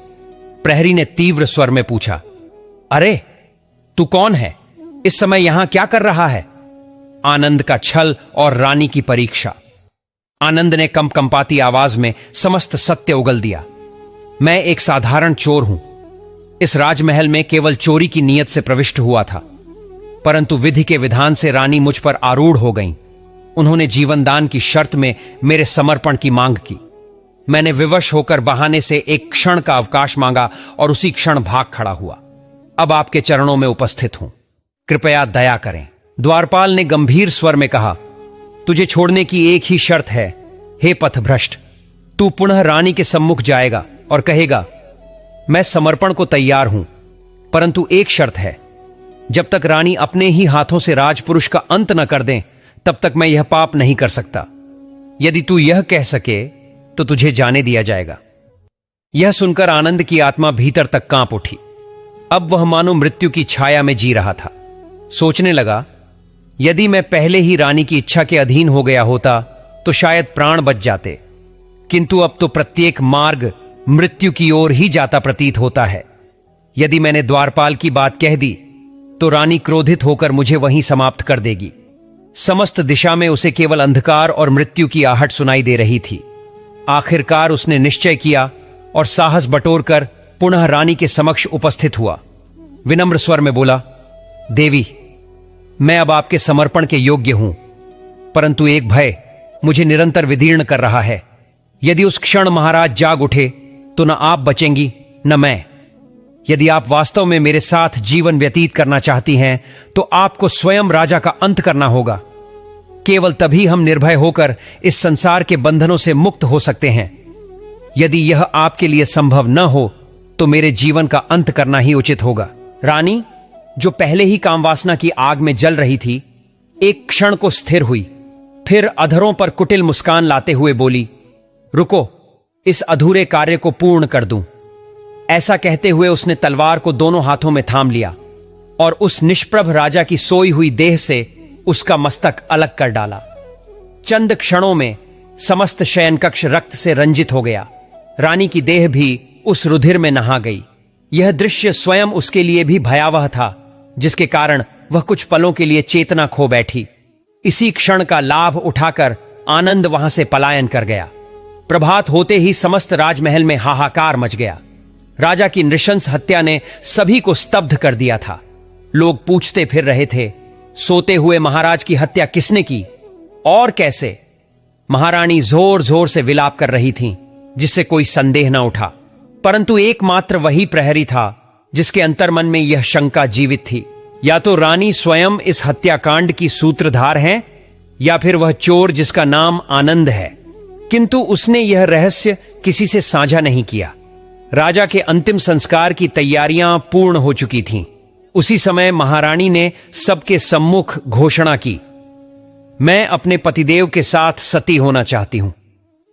प्रहरी ने तीव्र स्वर में पूछा, अरे तू कौन है? इस समय यहां क्या कर रहा है? आनंद का छल और रानी की परीक्षा। आनंद ने कंपकंपाती आवाज में समस्त सत्य उगल दिया। मैं एक साधारण चोर हूं। इस राजमहल में केवल चोरी की नीयत से प्रविष्ट हुआ था, परंतु विधि के विधान से रानी मुझ पर आरूढ़ हो गईं। उन्होंने जीवनदान की शर्त में मेरे समर्पण की मांग की। मैंने विवश होकर बहाने से एक क्षण का अवकाश मांगा और उसी क्षण भाग खड़ा हुआ। अब आपके चरणों में उपस्थित हूं, कृपया दया करें। द्वारपाल ने गंभीर स्वर में कहा, तुझे छोड़ने की एक ही शर्त है, हे पथभ्रष्ट। तू पुनः रानी के सम्मुख जाएगा और कहेगा, मैं समर्पण को तैयार हूं, परंतु एक शर्त है, जब तक रानी अपने ही हाथों से राजपुरुष का अंत न कर दें, तब तक मैं यह पाप नहीं कर सकता। यदि तू यह कह सके तो तुझे जाने दिया जाएगा। यह सुनकर आनंद की आत्मा भीतर तक कांप उठी। अब वह मानो मृत्यु की छाया में जी रहा था। सोचने लगा, यदि मैं पहले ही रानी की इच्छा के अधीन हो गया होता तो शायद प्राण बच जाते, किंतु अब तो प्रत्येक मार्ग मृत्यु की ओर ही जाता प्रतीत होता है। यदि मैंने द्वारपाल की बात कह दी तो रानी क्रोधित होकर मुझे वहीं समाप्त कर देगी। समस्त दिशा में उसे केवल अंधकार और मृत्यु की आहट सुनाई दे रही थी। आखिरकार उसने निश्चय किया और साहस बटोरकर पुनः रानी के समक्ष उपस्थित हुआ। विनम्र स्वर में बोला, देवी, मैं अब आपके समर्पण के योग्य हूं, परंतु एक भय मुझे निरंतर विदीर्ण कर रहा है। यदि उस क्षण महाराज जाग उठे तो न आप बचेंगी न मैं। यदि आप वास्तव में मेरे साथ जीवन व्यतीत करना चाहती हैं तो आपको स्वयं राजा का अंत करना होगा। केवल तभी हम निर्भय होकर इस संसार के बंधनों से मुक्त हो सकते हैं। यदि यह आपके लिए संभव न हो तो मेरे जीवन का अंत करना ही उचित होगा। रानी, जो पहले ही कामवासना की आग में जल रही थी, एक क्षण को स्थिर हुई, फिर अधरों पर कुटिल मुस्कान लाते हुए बोली, रुको, इस अधूरे कार्य को पूर्ण कर दूं। ऐसा कहते हुए उसने तलवार को दोनों हाथों में थाम लिया और उस निष्प्रभ राजा की सोई हुई देह से उसका मस्तक अलग कर डाला। चंद क्षणों में समस्त शयन कक्ष रक्त से रंजित हो गया। रानी की देह भी उस रुधिर में नहा गई। यह दृश्य स्वयं उसके लिए भी भयावह था, जिसके कारण वह कुछ पलों के लिए चेतना खो बैठी। इसी क्षण का लाभ उठाकर आनंद वहां से पलायन कर गया। प्रभात होते ही समस्त राजमहल में हाहाकार मच गया। राजा की नृशंस हत्या ने सभी को स्तब्ध कर दिया था। लोग पूछते फिर रहे थे, सोते हुए महाराज की हत्या किसने की और कैसे? महारानी जोर जोर से विलाप कर रही थीं, जिससे कोई संदेह न उठा। परंतु एकमात्र वही प्रहरी था जिसके अंतर्मन में यह शंका जीवित थी, या तो रानी स्वयं इस हत्याकांड की सूत्रधार हैं, या फिर वह चोर जिसका नाम आनंद है। किंतु उसने यह रहस्य किसी से साझा नहीं किया। राजा के अंतिम संस्कार की तैयारियां पूर्ण हो चुकी थीं। उसी समय महारानी ने सबके सम्मुख घोषणा की, मैं अपने पतिदेव के साथ सती होना चाहती हूं।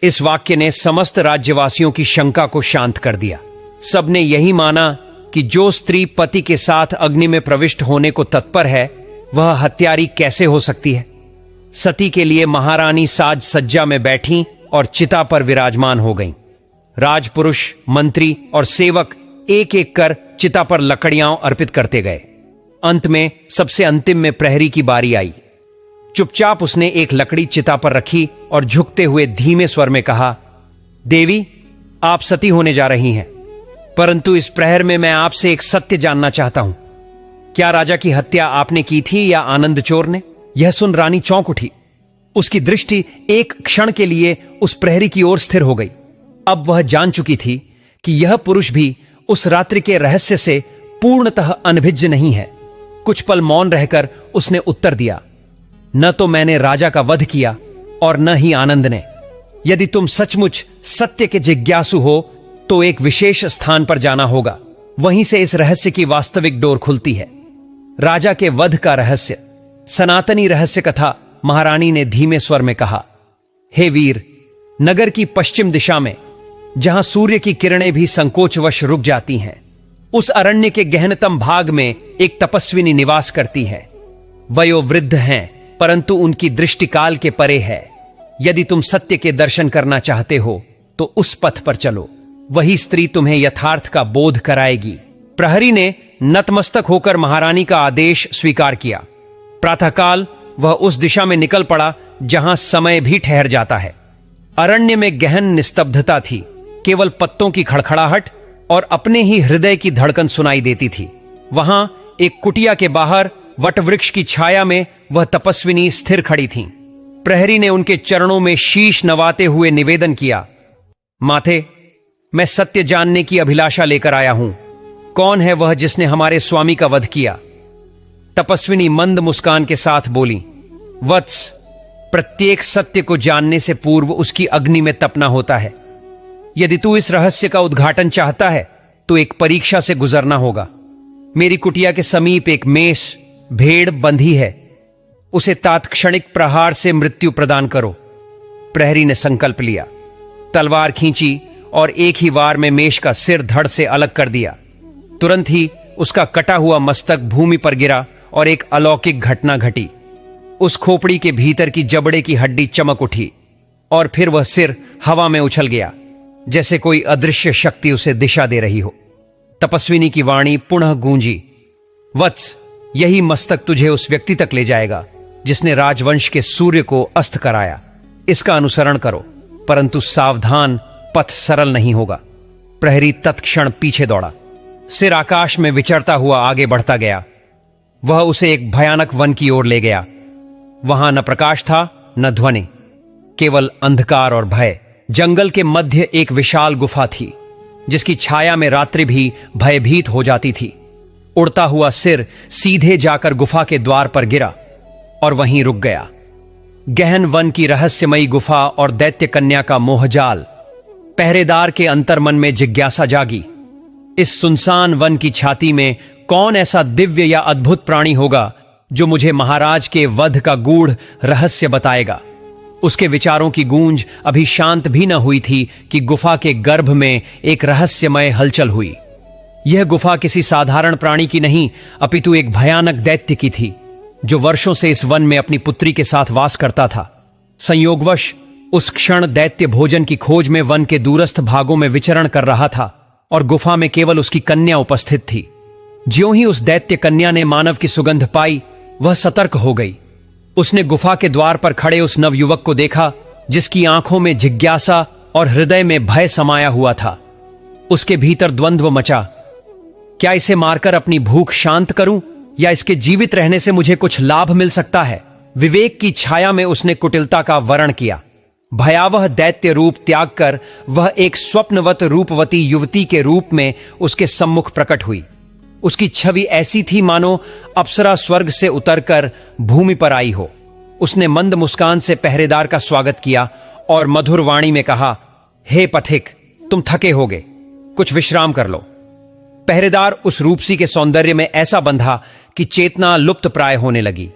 इस वाक्य ने समस्त राज्यवासियों की शंका को शांत कर दिया। सबने यही माना कि जो स्त्री पति के साथ अग्नि में प्रविष्ट होने को तत्पर है, वह हत्यारी कैसे हो सकती है। सती के लिए महारानी साज सज्जा में बैठी और चिता पर विराजमान हो गईं। राजपुरुष, मंत्री और सेवक एक एक कर चिता पर लकड़ियां अर्पित करते गए। अंत में सबसे अंतिम में प्रहरी की बारी आई। चुपचाप उसने एक लकड़ी चिता पर रखी और झुकते हुए धीमे स्वर में कहा, देवी, आप सती होने जा रही हैं, परंतु इस प्रहर में मैं आपसे एक सत्य जानना चाहता हूं। क्या राजा की हत्या आपने की थी या आनंद चोर ने? यह सुन रानी चौंक उठी। उसकी दृष्टि एक क्षण के लिए उस प्रहरी की ओर स्थिर हो गई। अब वह जान चुकी थी कि यह पुरुष भी उस रात्रि के रहस्य से पूर्णतः अनभिज्ञ नहीं है। कुछ पल मौन रहकर उसने उत्तर दिया, न तो मैंने राजा का वध किया और न ही आनंद ने। यदि तुम सचमुच सत्य के जिज्ञासु हो तो एक विशेष स्थान पर जाना होगा, वहीं से इस रहस्य की वास्तविक डोर खुलती है। राजा के वध का रहस्य, सनातनी रहस्य कथा। महारानी ने धीमे स्वर में कहा, हे वीर, नगर की पश्चिम दिशा में, जहां सूर्य की किरणें भी संकोचवश रुक जाती हैं, उस अरण्य के गहनतम भाग में एक तपस्विनी निवास करती है। वयोवृद्ध हैं, परंतु उनकी दृष्टि काल के परे है। यदि तुम सत्य के दर्शन करना चाहते हो तो उस पथ पर चलो, वही स्त्री तुम्हें यथार्थ का बोध कराएगी। प्रहरी ने नतमस्तक होकर महारानी का आदेश स्वीकार किया। प्रातःकाल वह उस दिशा में निकल पड़ा जहां समय भी ठहर जाता है। अरण्य में गहन निस्तब्धता थी। केवल पत्तों की खड़खड़ाहट और अपने ही हृदय की धड़कन सुनाई देती थी। वहां एक कुटिया के बाहर वटवृक्ष की छाया में वह तपस्विनी स्थिर खड़ी थीं। प्रहरी ने उनके चरणों में शीश नवाते हुए निवेदन किया, माथे, मैं सत्य जानने की अभिलाषा लेकर आया हूं। कौन है वह जिसने हमारे स्वामी का वध किया? तपस्विनी मंद मुस्कान के साथ बोली, वत्स, प्रत्येक सत्य को जानने से पूर्व उसकी अग्नि में तपना होता है। यदि तू इस रहस्य का उद्घाटन चाहता है तो एक परीक्षा से गुजरना होगा। मेरी कुटिया के समीप एक मेष भेड़ बंधी है, उसे तात्क्षणिक प्रहार से मृत्यु प्रदान करो। प्रहरी ने संकल्प लिया, तलवार खींची और एक ही वार में मेष का सिर धड़ से अलग कर दिया। तुरंत ही उसका कटा हुआ मस्तक भूमि पर गिरा और एक अलौकिक घटना घटी। उस खोपड़ी के भीतर की जबड़े की हड्डी चमक उठी और फिर वह सिर हवा में उछल गया, जैसे कोई अदृश्य शक्ति उसे दिशा दे रही हो। तपस्विनी की वाणी पुनः गूंजी, वत्स, यही मस्तक तुझे उस व्यक्ति तक ले जाएगा जिसने राजवंश के सूर्य को अस्त कराया। इसका अनुसरण करो, परंतु सावधान, पथ सरल नहीं होगा। प्रहरी तत्क्षण पीछे दौड़ा। सिर आकाश में विचरता हुआ आगे बढ़ता गया। वह उसे एक भयानक वन की ओर ले गया। वहां न प्रकाश था न ध्वनि, केवल अंधकार और भय। जंगल के मध्य एक विशाल गुफा थी, जिसकी छाया में रात्रि भी भयभीत हो जाती थी। उड़ता हुआ सिर सीधे जाकर गुफा के द्वार पर गिरा और वहीं रुक गया। गहन वन की रहस्यमयी गुफा और दैत्य कन्या का मोहजाल। पहरेदार के अंतर्मन में जिज्ञासा जागी, इस सुनसान वन की छाती में कौन ऐसा दिव्य या अद्भुत प्राणी होगा जो मुझे महाराज के वध का गूढ़ रहस्य बताएगा। उसके विचारों की गूंज अभी शांत भी न हुई थी कि गुफा के गर्भ में एक रहस्यमय हलचल हुई। यह गुफा किसी साधारण प्राणी की नहीं, अपितु एक भयानक दैत्य की थी, जो वर्षों से इस वन में अपनी पुत्री के साथ वास करता था। संयोगवश उस क्षण दैत्य भोजन की खोज में वन के दूरस्थ भागों में विचरण कर रहा था और गुफा में केवल उसकी कन्या उपस्थित थी। ज्यों ही उस दैत्य कन्या ने मानव की सुगंध पाई, वह सतर्क हो गई। उसने गुफा के द्वार पर खड़े उस नवयुवक को देखा, जिसकी आंखों में जिज्ञासा और हृदय में भय समाया हुआ था। उसके भीतर द्वंद्व मचा। क्या इसे मारकर अपनी भूख शांत करूं या इसके जीवित रहने से मुझे कुछ लाभ मिल सकता है? विवेक की छाया में उसने कुटिलता का वर्ण किया। भयावह दैत्य रूप त्याग कर वह एक स्वप्नवत रूपवती युवती के रूप में उसके सम्मुख प्रकट हुई। उसकी छवि ऐसी थी मानो अप्सरा स्वर्ग से उतरकर भूमि पर आई हो। उसने मंद मुस्कान से पहरेदार का स्वागत किया और मधुर वाणी में कहा, हे पथिक, तुम थके होगे, कुछ विश्राम कर लो। पहरेदार उस रूपसी के सौंदर्य में ऐसा बंधा कि चेतना लुप्त प्राय होने लगी।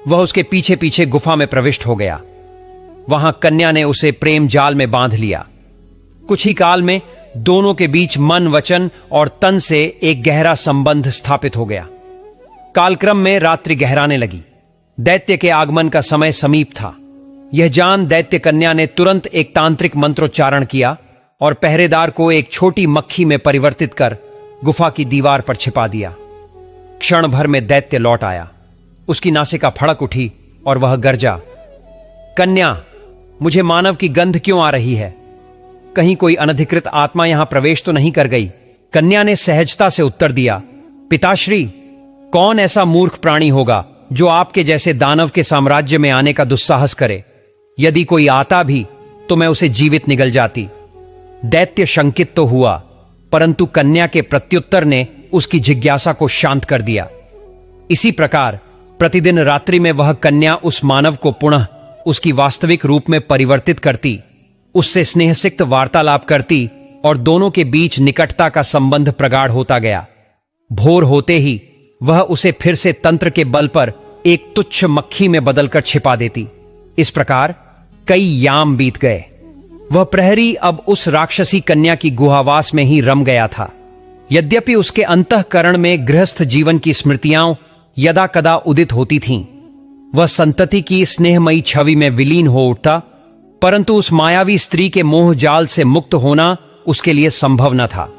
वह उसके पीछे पीछे गुफा में प्रविष्ट हो गया। वहां कन्या ने उसे प्रेम जाल में बांध लिया। कुछ ही काल में दोनों के बीच मन, वचन और तन से एक गहरा संबंध स्थापित हो गया। कालक्रम में रात्रि गहराने लगी। दैत्य के आगमन का समय समीप था। यह जान दैत्य कन्या ने तुरंत एक तांत्रिक मंत्रोच्चारण किया और पहरेदार को एक छोटी मक्खी में परिवर्तित कर गुफा की दीवार पर छिपा दिया। क्षण भर में दैत्य लौट आया। उसकी नासिका फड़क उठी और वह गरजा, कन्या, मुझे मानव की गंध क्यों आ रही है? कहीं कोई अनधिकृत आत्मा यहां प्रवेश तो नहीं कर गई? कन्या ने सहजता से उत्तर दिया, पिताश्री, कौन ऐसा मूर्ख प्राणी होगा जो आपके जैसे दानव के साम्राज्य में आने का दुस्साहस करे? यदि कोई आता भी तो मैं उसे जीवित निगल जाती। दैत्य शंकित तो हुआ, परंतु कन्या के प्रत्युत्तर ने उसकी जिज्ञासा को शांत कर दिया। इसी प्रकार प्रतिदिन रात्रि में वह कन्या उस मानव को पुनः उसकी वास्तविक रूप में परिवर्तित करती, उससे स्नेहसिक्त वार्तालाप करती और दोनों के बीच निकटता का संबंध प्रगाढ़ होता गया। भोर होते ही वह उसे फिर से तंत्र के बल पर एक तुच्छ मक्खी में बदलकर छिपा देती। इस प्रकार कई याम बीत गए। वह प्रहरी अब उस राक्षसी कन्या की गुहावास में ही रम गया था। यद्यपि उसके अंतःकरण में गृहस्थ जीवन की स्मृतियां यदा कदा उदित होती थीं, वह संतति की स्नेहमयी छवि में विलीन हो उठता, परंतु उस मायावी स्त्री के मोह जाल से मुक्त होना उसके लिए संभव न था।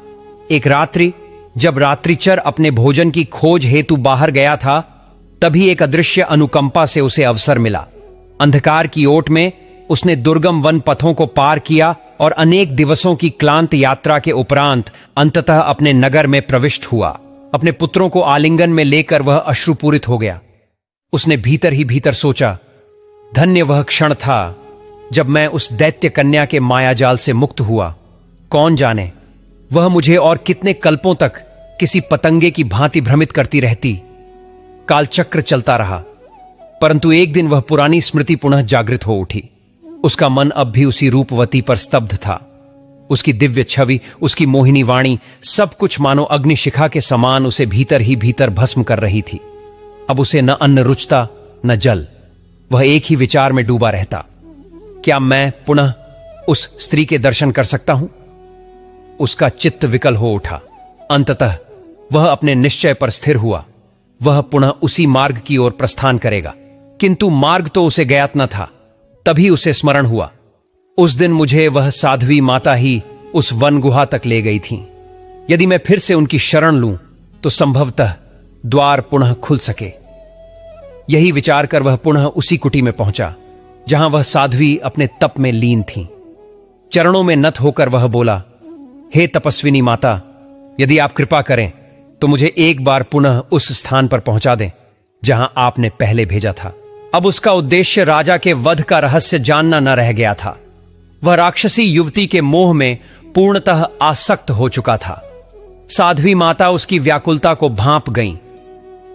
एक रात्रि जब रात्रिचर अपने भोजन की खोज हेतु बाहर गया था, तभी एक अदृश्य अनुकंपा से उसे अवसर मिला। अंधकार की ओट में उसने दुर्गम वन पथों को पार किया और अनेक दिवसों की क्लांत यात्रा के उपरांत अंततः अपने नगर में प्रविष्ट हुआ। अपने पुत्रों को आलिंगन में लेकर वह अश्रुपूरित हो गया। उसने भीतर ही भीतर सोचा, धन्य वह क्षण था जब मैं उस दैत्य कन्या के मायाजाल से मुक्त हुआ। कौन जाने वह मुझे और कितने कल्पों तक किसी पतंगे की भांति भ्रमित करती रहती। कालचक्र चलता रहा, परंतु एक दिन वह पुरानी स्मृति पुनः जागृत हो उठी। उसका मन अब भी उसी रूपवती पर स्तब्ध था। उसकी दिव्य छवि, उसकी मोहिनी वाणी, सब कुछ मानो अग्निशिखा के समान उसे भीतर ही भीतर भस्म कर रही थी। अब उसे न अन्न रुचता न जल। वह एक ही विचार में डूबा रहता, क्या मैं पुनः उस स्त्री के दर्शन कर सकता हूं? उसका चित्त विकल हो उठा। अंततः वह अपने निश्चय पर स्थिर हुआ। वह पुनः उसी मार्ग की ओर प्रस्थान करेगा। किंतु मार्ग तो उसे ज्ञात न था। तभी उसे स्मरण हुआ, उस दिन मुझे वह साध्वी माता ही उस वन गुहा तक ले गई थी। यदि मैं फिर से उनकी शरण लूं तो संभवतः द्वार पुनः खुल सके। यही विचार कर वह पुनः उसी कुटी में पहुंचा जहां वह साध्वी अपने तप में लीन थी। चरणों में नत होकर वह बोला, हे तपस्विनी माता, यदि आप कृपा करें तो मुझे एक बार पुनः उस स्थान पर पहुंचा दें जहां आपने पहले भेजा था। अब उसका उद्देश्य राजा के वध का रहस्य जानना न रह गया था। वह राक्षसी युवती के मोह में पूर्णतः आसक्त हो चुका था। साध्वी माता उसकी व्याकुलता को भांप गईं।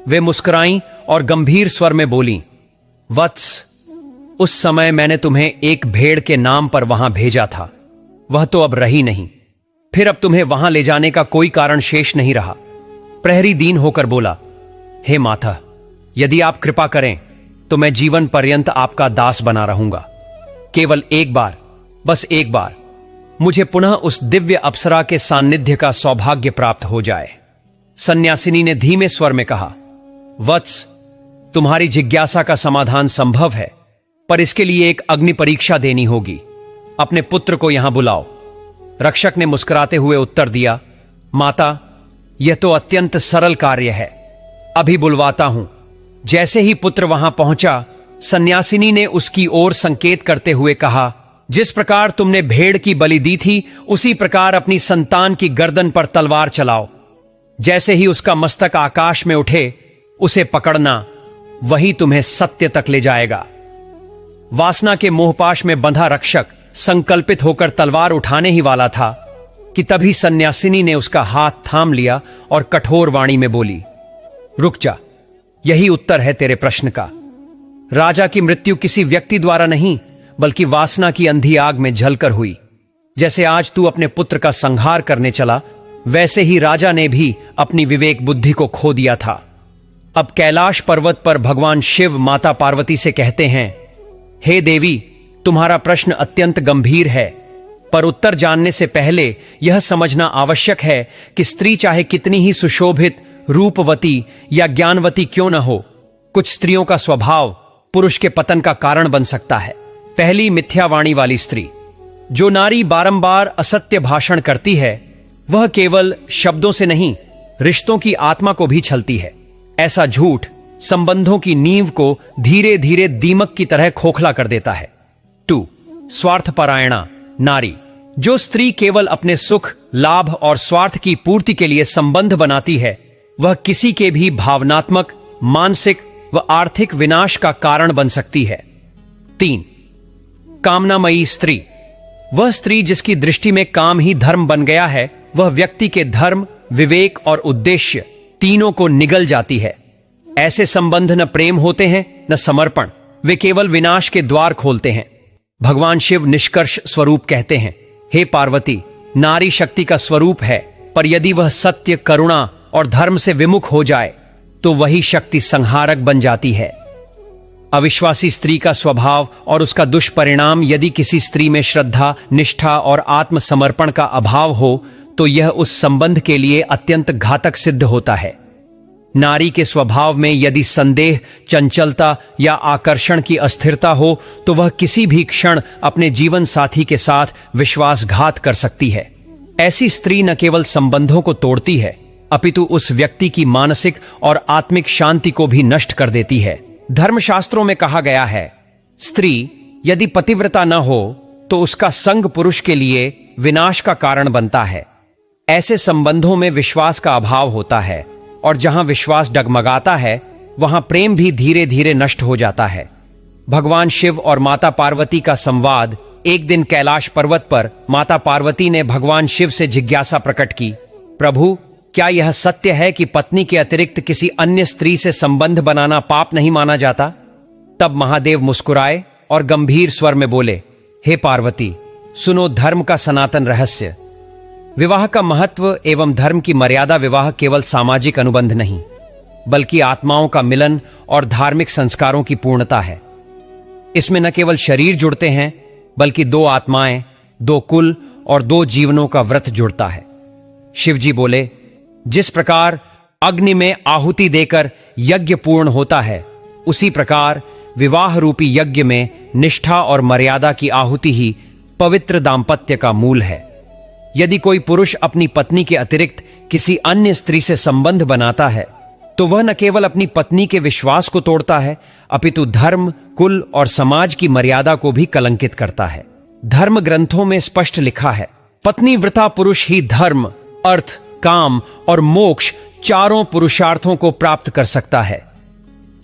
वे मुस्कुराईं और गंभीर स्वर में बोलीं, वत्स, उस समय मैंने तुम्हें एक भेड़ के नाम पर वहां भेजा था, वह तो अब रही नहीं। फिर अब तुम्हें वहां ले जाने का कोई कारण शेष नहीं रहा। प्रहरी दीन होकर बोला, हे माता, यदि आप कृपा करें तो मैं जीवन पर्यंत आपका दास बना रहूंगा। केवल एक बार, बस एक बार मुझे पुनः उस दिव्य अप्सरा के सान्निध्य का सौभाग्य प्राप्त हो जाए। सन्यासिनी ने धीमे स्वर में कहा, वत्स, तुम्हारी जिज्ञासा का समाधान संभव है, पर इसके लिए एक अग्नि परीक्षा देनी होगी। अपने पुत्र को यहां बुलाओ। रक्षक ने मुस्कुराते हुए उत्तर दिया, माता, यह तो अत्यंत सरल कार्य है, अभी बुलवाता हूं। जैसे ही पुत्र वहां पहुंचा, सन्यासिनी ने उसकी ओर संकेत करते हुए कहा, जिस प्रकार तुमने भेड़ की बलि दी थी, उसी प्रकार अपनी संतान की गर्दन पर तलवार चलाओ। जैसे ही उसका मस्तक आकाश में उठे, उसे पकड़ना, वही तुम्हें सत्य तक ले जाएगा। वासना के मोहपाश में बंधा रक्षक संकल्पित होकर तलवार उठाने ही वाला था कि तभी सन्यासिनी ने उसका हाथ थाम लिया और कठोर वाणी में बोली, रुक जा, यही उत्तर है तेरे प्रश्न का। राजा की मृत्यु किसी व्यक्ति द्वारा नहीं, बल्कि वासना की अंधी आग में जलकर हुई। जैसे आज तू अपने पुत्र का संहार करने चला, वैसे ही राजा ने भी अपनी विवेक बुद्धि को खो दिया था। अब कैलाश पर्वत पर भगवान शिव माता पार्वती से कहते हैं, हे देवी, तुम्हारा प्रश्न अत्यंत गंभीर है, पर उत्तर जानने से पहले यह समझना आवश्यक है कि स्त्री चाहे कितनी ही सुशोभित, रूपवती या ज्ञानवती क्यों न हो, कुछ स्त्रियों का स्वभाव पुरुष के पतन का कारण बन सकता है। पहली, मिथ्यावाणी वाली स्त्री। जो नारी बारंबार असत्य भाषण करती है, वह केवल शब्दों से नहीं, रिश्तों की आत्मा को भी छलती है। ऐसा झूठ संबंधों की नींव को धीरे धीरे दीमक की तरह खोखला कर देता है। 2. स्वार्थपरायणा नारी। जो स्त्री केवल अपने सुख, लाभ और स्वार्थ की पूर्ति के लिए संबंध बनाती है, वह किसी के भी भावनात्मक, मानसिक व आर्थिक विनाश का कारण बन सकती है। 3. कामनामयी स्त्री। वह स्त्री जिसकी दृष्टि में काम ही धर्म बन गया है, वह व्यक्ति के धर्म, विवेक और उद्देश्य तीनों को निगल जाती है। ऐसे संबंध न प्रेम होते हैं न समर्पण, वे केवल विनाश के द्वार खोलते हैं। भगवान शिव निष्कर्ष स्वरूप कहते हैं, हे पार्वती, नारी शक्ति का स्वरूप है, पर यदि वह सत्य, करुणा और धर्म से विमुख हो जाए तो वही शक्ति संहारक बन जाती है। अविश्वासी स्त्री का स्वभाव और उसका दुष्परिणाम यदि किसी स्त्री में श्रद्धा, निष्ठा और आत्मसमर्पण का अभाव हो, तो यह उस संबंध के लिए अत्यंत घातक सिद्ध होता है। नारी के स्वभाव में यदि संदेह, चंचलता या आकर्षण की अस्थिरता हो, तो वह किसी भी क्षण अपने जीवन साथी के साथ विश्वासघात कर सकती है। ऐसी स्त्री न केवल संबंधों को तोड़ती है, अपितु उस व्यक्ति की मानसिक और आत्मिक शांति को भी नष्ट कर देती है। धर्मशास्त्रों में कहा गया है, स्त्री यदि पतिव्रता न हो तो उसका संग पुरुष के लिए विनाश का कारण बनता है। ऐसे संबंधों में विश्वास का अभाव होता है, और जहां विश्वास डगमगाता है, वहां प्रेम भी धीरे धीरे नष्ट हो जाता है। भगवान शिव और माता पार्वती का संवाद। एक दिन कैलाश पर्वत पर माता पार्वती ने भगवान शिव से जिज्ञासा प्रकट की, प्रभु, क्या यह सत्य है कि पत्नी के अतिरिक्त किसी अन्य स्त्री से संबंध बनाना पाप नहीं माना जाता? तब महादेव मुस्कुराए और गंभीर स्वर में बोले, हे पार्वती, सुनो धर्म का सनातन रहस्य। विवाह का महत्व एवं धर्म की मर्यादा विवाह केवल सामाजिक अनुबंध नहीं, बल्कि आत्माओं का मिलन और धार्मिक संस्कारों की पूर्णता है। इसमें न केवल शरीर जुड़ते हैं, बल्कि दो आत्माएं, दो कुल और दो जीवनों का व्रत जुड़ता है। शिवजी बोले, जिस प्रकार अग्नि में आहुति देकर यज्ञ पूर्ण होता है, उसी प्रकार विवाह रूपी यज्ञ में निष्ठा और मर्यादा की आहुति ही पवित्र दाम्पत्य का मूल है। यदि कोई पुरुष अपनी पत्नी के अतिरिक्त किसी अन्य स्त्री से संबंध बनाता है, तो वह न केवल अपनी पत्नी के विश्वास को तोड़ता है, अपितु धर्म, कुल और समाज की मर्यादा को भी कलंकित करता है। धर्म ग्रंथों में स्पष्ट लिखा है, पत्नी व्रता पुरुष ही धर्म, अर्थ, काम और मोक्ष चारों पुरुषार्थों को प्राप्त कर सकता है।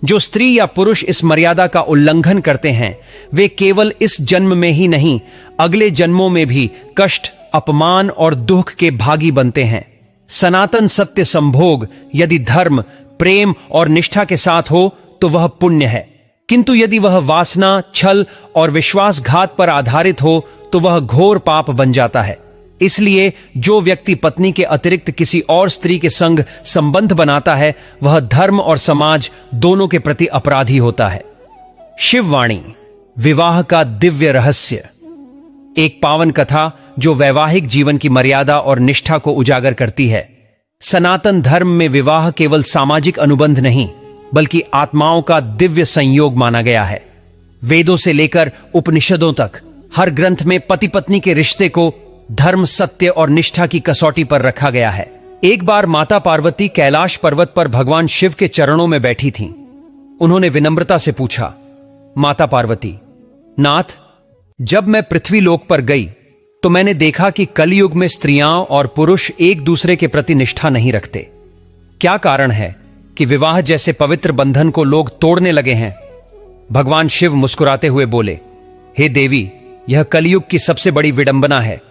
जो स्त्री या पुरुष इस मर्यादा का उल्लंघन करते हैं, वे केवल इस जन्म में ही नहीं, अगले जन्मों में भी कष्ट, अपमान और दुख के भागी बनते हैं। सनातन सत्य संभोग यदि धर्म, प्रेम और निष्ठा के साथ हो तो वह पुण्य है, किंतु यदि वह वासना, छल और विश्वासघात पर आधारित हो तो वह घोर पाप बन जाता है। इसलिए जो व्यक्ति पत्नी के अतिरिक्त किसी और स्त्री के संग संबंध बनाता है, वह धर्म और समाज दोनों के प्रति अपराधी होता है। शिववाणी, विवाह का दिव्य रहस्य। एक पावन कथा जो वैवाहिक जीवन की मर्यादा और निष्ठा को उजागर करती है। सनातन धर्म में विवाह केवल सामाजिक अनुबंध नहीं, बल्कि आत्माओं का दिव्य संयोग माना गया है। वेदों से लेकर उपनिषदों तक हर ग्रंथ में पति पत्नी के रिश्ते को धर्म, सत्य और निष्ठा की कसौटी पर रखा गया है। एक बार माता पार्वती कैलाश पर्वत पर भगवान शिव के चरणों में बैठी थीं। उन्होंने विनम्रता से पूछा, माता पार्वती, नाथ, जब मैं पृथ्वीलोक पर गई तो मैंने देखा कि कलयुग में स्त्रियां और पुरुष एक दूसरे के प्रति निष्ठा नहीं रखते। क्या कारण है कि विवाह जैसे पवित्र बंधन को लोग तोड़ने लगे हैं? भगवान शिव मुस्कुराते हुए बोले, हे देवी, यह कलयुग की सबसे बड़ी विडंबना है।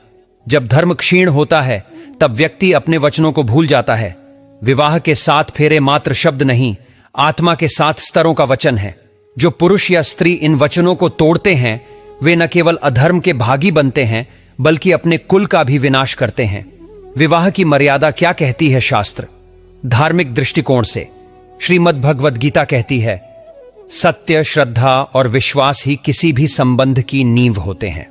जब धर्म क्षीण होता है तब व्यक्ति अपने वचनों को भूल जाता है। विवाह के 7 फेरे मात्र शब्द नहीं, आत्मा के 7 स्तरों का वचन है। जो पुरुष या स्त्री इन वचनों को तोड़ते हैं वे न केवल अधर्म के भागी बनते हैं बल्कि अपने कुल का भी विनाश करते हैं। विवाह की मर्यादा क्या कहती है शास्त्र? धार्मिक दृष्टिकोण से श्रीमद् भगवद गीता कहती है, सत्य, श्रद्धा और विश्वास ही किसी भी संबंध की नींव होते हैं।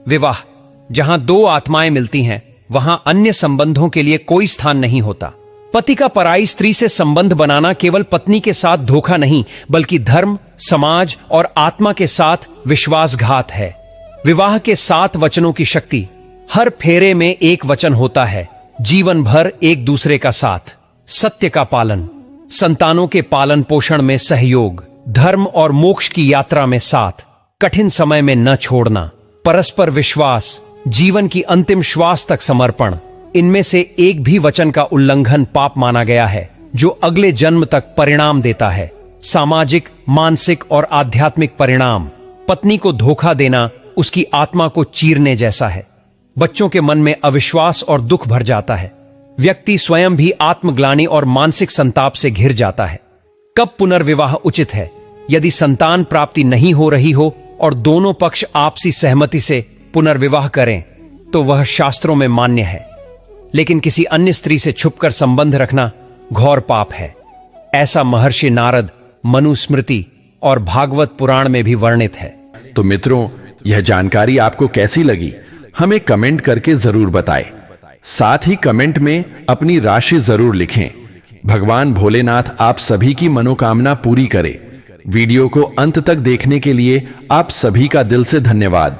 विवाह जहां 2 आत्माएं मिलती हैं वहां अन्य संबंधों के लिए कोई स्थान नहीं होता। पति का पराई स्त्री से संबंध बनाना केवल पत्नी के साथ धोखा नहीं बल्कि धर्म, समाज और आत्मा के साथ विश्वासघात है। विवाह के 7 वचनों की शक्ति। हर फेरे में एक वचन होता है, जीवन भर एक दूसरे का साथ, सत्य का पालन, संतानों के पालन पोषण में सहयोग, धर्म और मोक्ष की यात्रा में साथ, कठिन समय में न छोड़ना, परस्पर विश्वास, जीवन की अंतिम श्वास तक समर्पण। इनमें से एक भी वचन का उल्लंघन पाप माना गया है जो अगले जन्म तक परिणाम देता है, सामाजिक, मानसिक और आध्यात्मिक परिणाम। पत्नी को धोखा देना उसकी आत्मा को चीरने जैसा है। बच्चों के मन में अविश्वास और दुख भर जाता है। व्यक्ति स्वयं भी आत्मग्लानि और मानसिक संताप से घिर जाता है। कब पुनर्विवाह उचित है? यदि संतान प्राप्ति नहीं हो रही हो और दोनों पक्ष आपसी सहमति से पुनर्विवाह करें तो वह शास्त्रों में मान्य है, लेकिन किसी अन्य स्त्री से छुपकर संबंध रखना घोर पाप है। ऐसा महर्षि नारद, मनुस्मृति और भागवत पुराण में भी वर्णित है। तो मित्रों, यह जानकारी आपको कैसी लगी हमें कमेंट करके जरूर बताएं। साथ ही कमेंट में अपनी राशि जरूर लिखें। भगवान भोलेनाथ आप सभी की मनोकामना पूरी करे। वीडियो को अंत तक देखने के लिए आप सभी का दिल से धन्यवाद।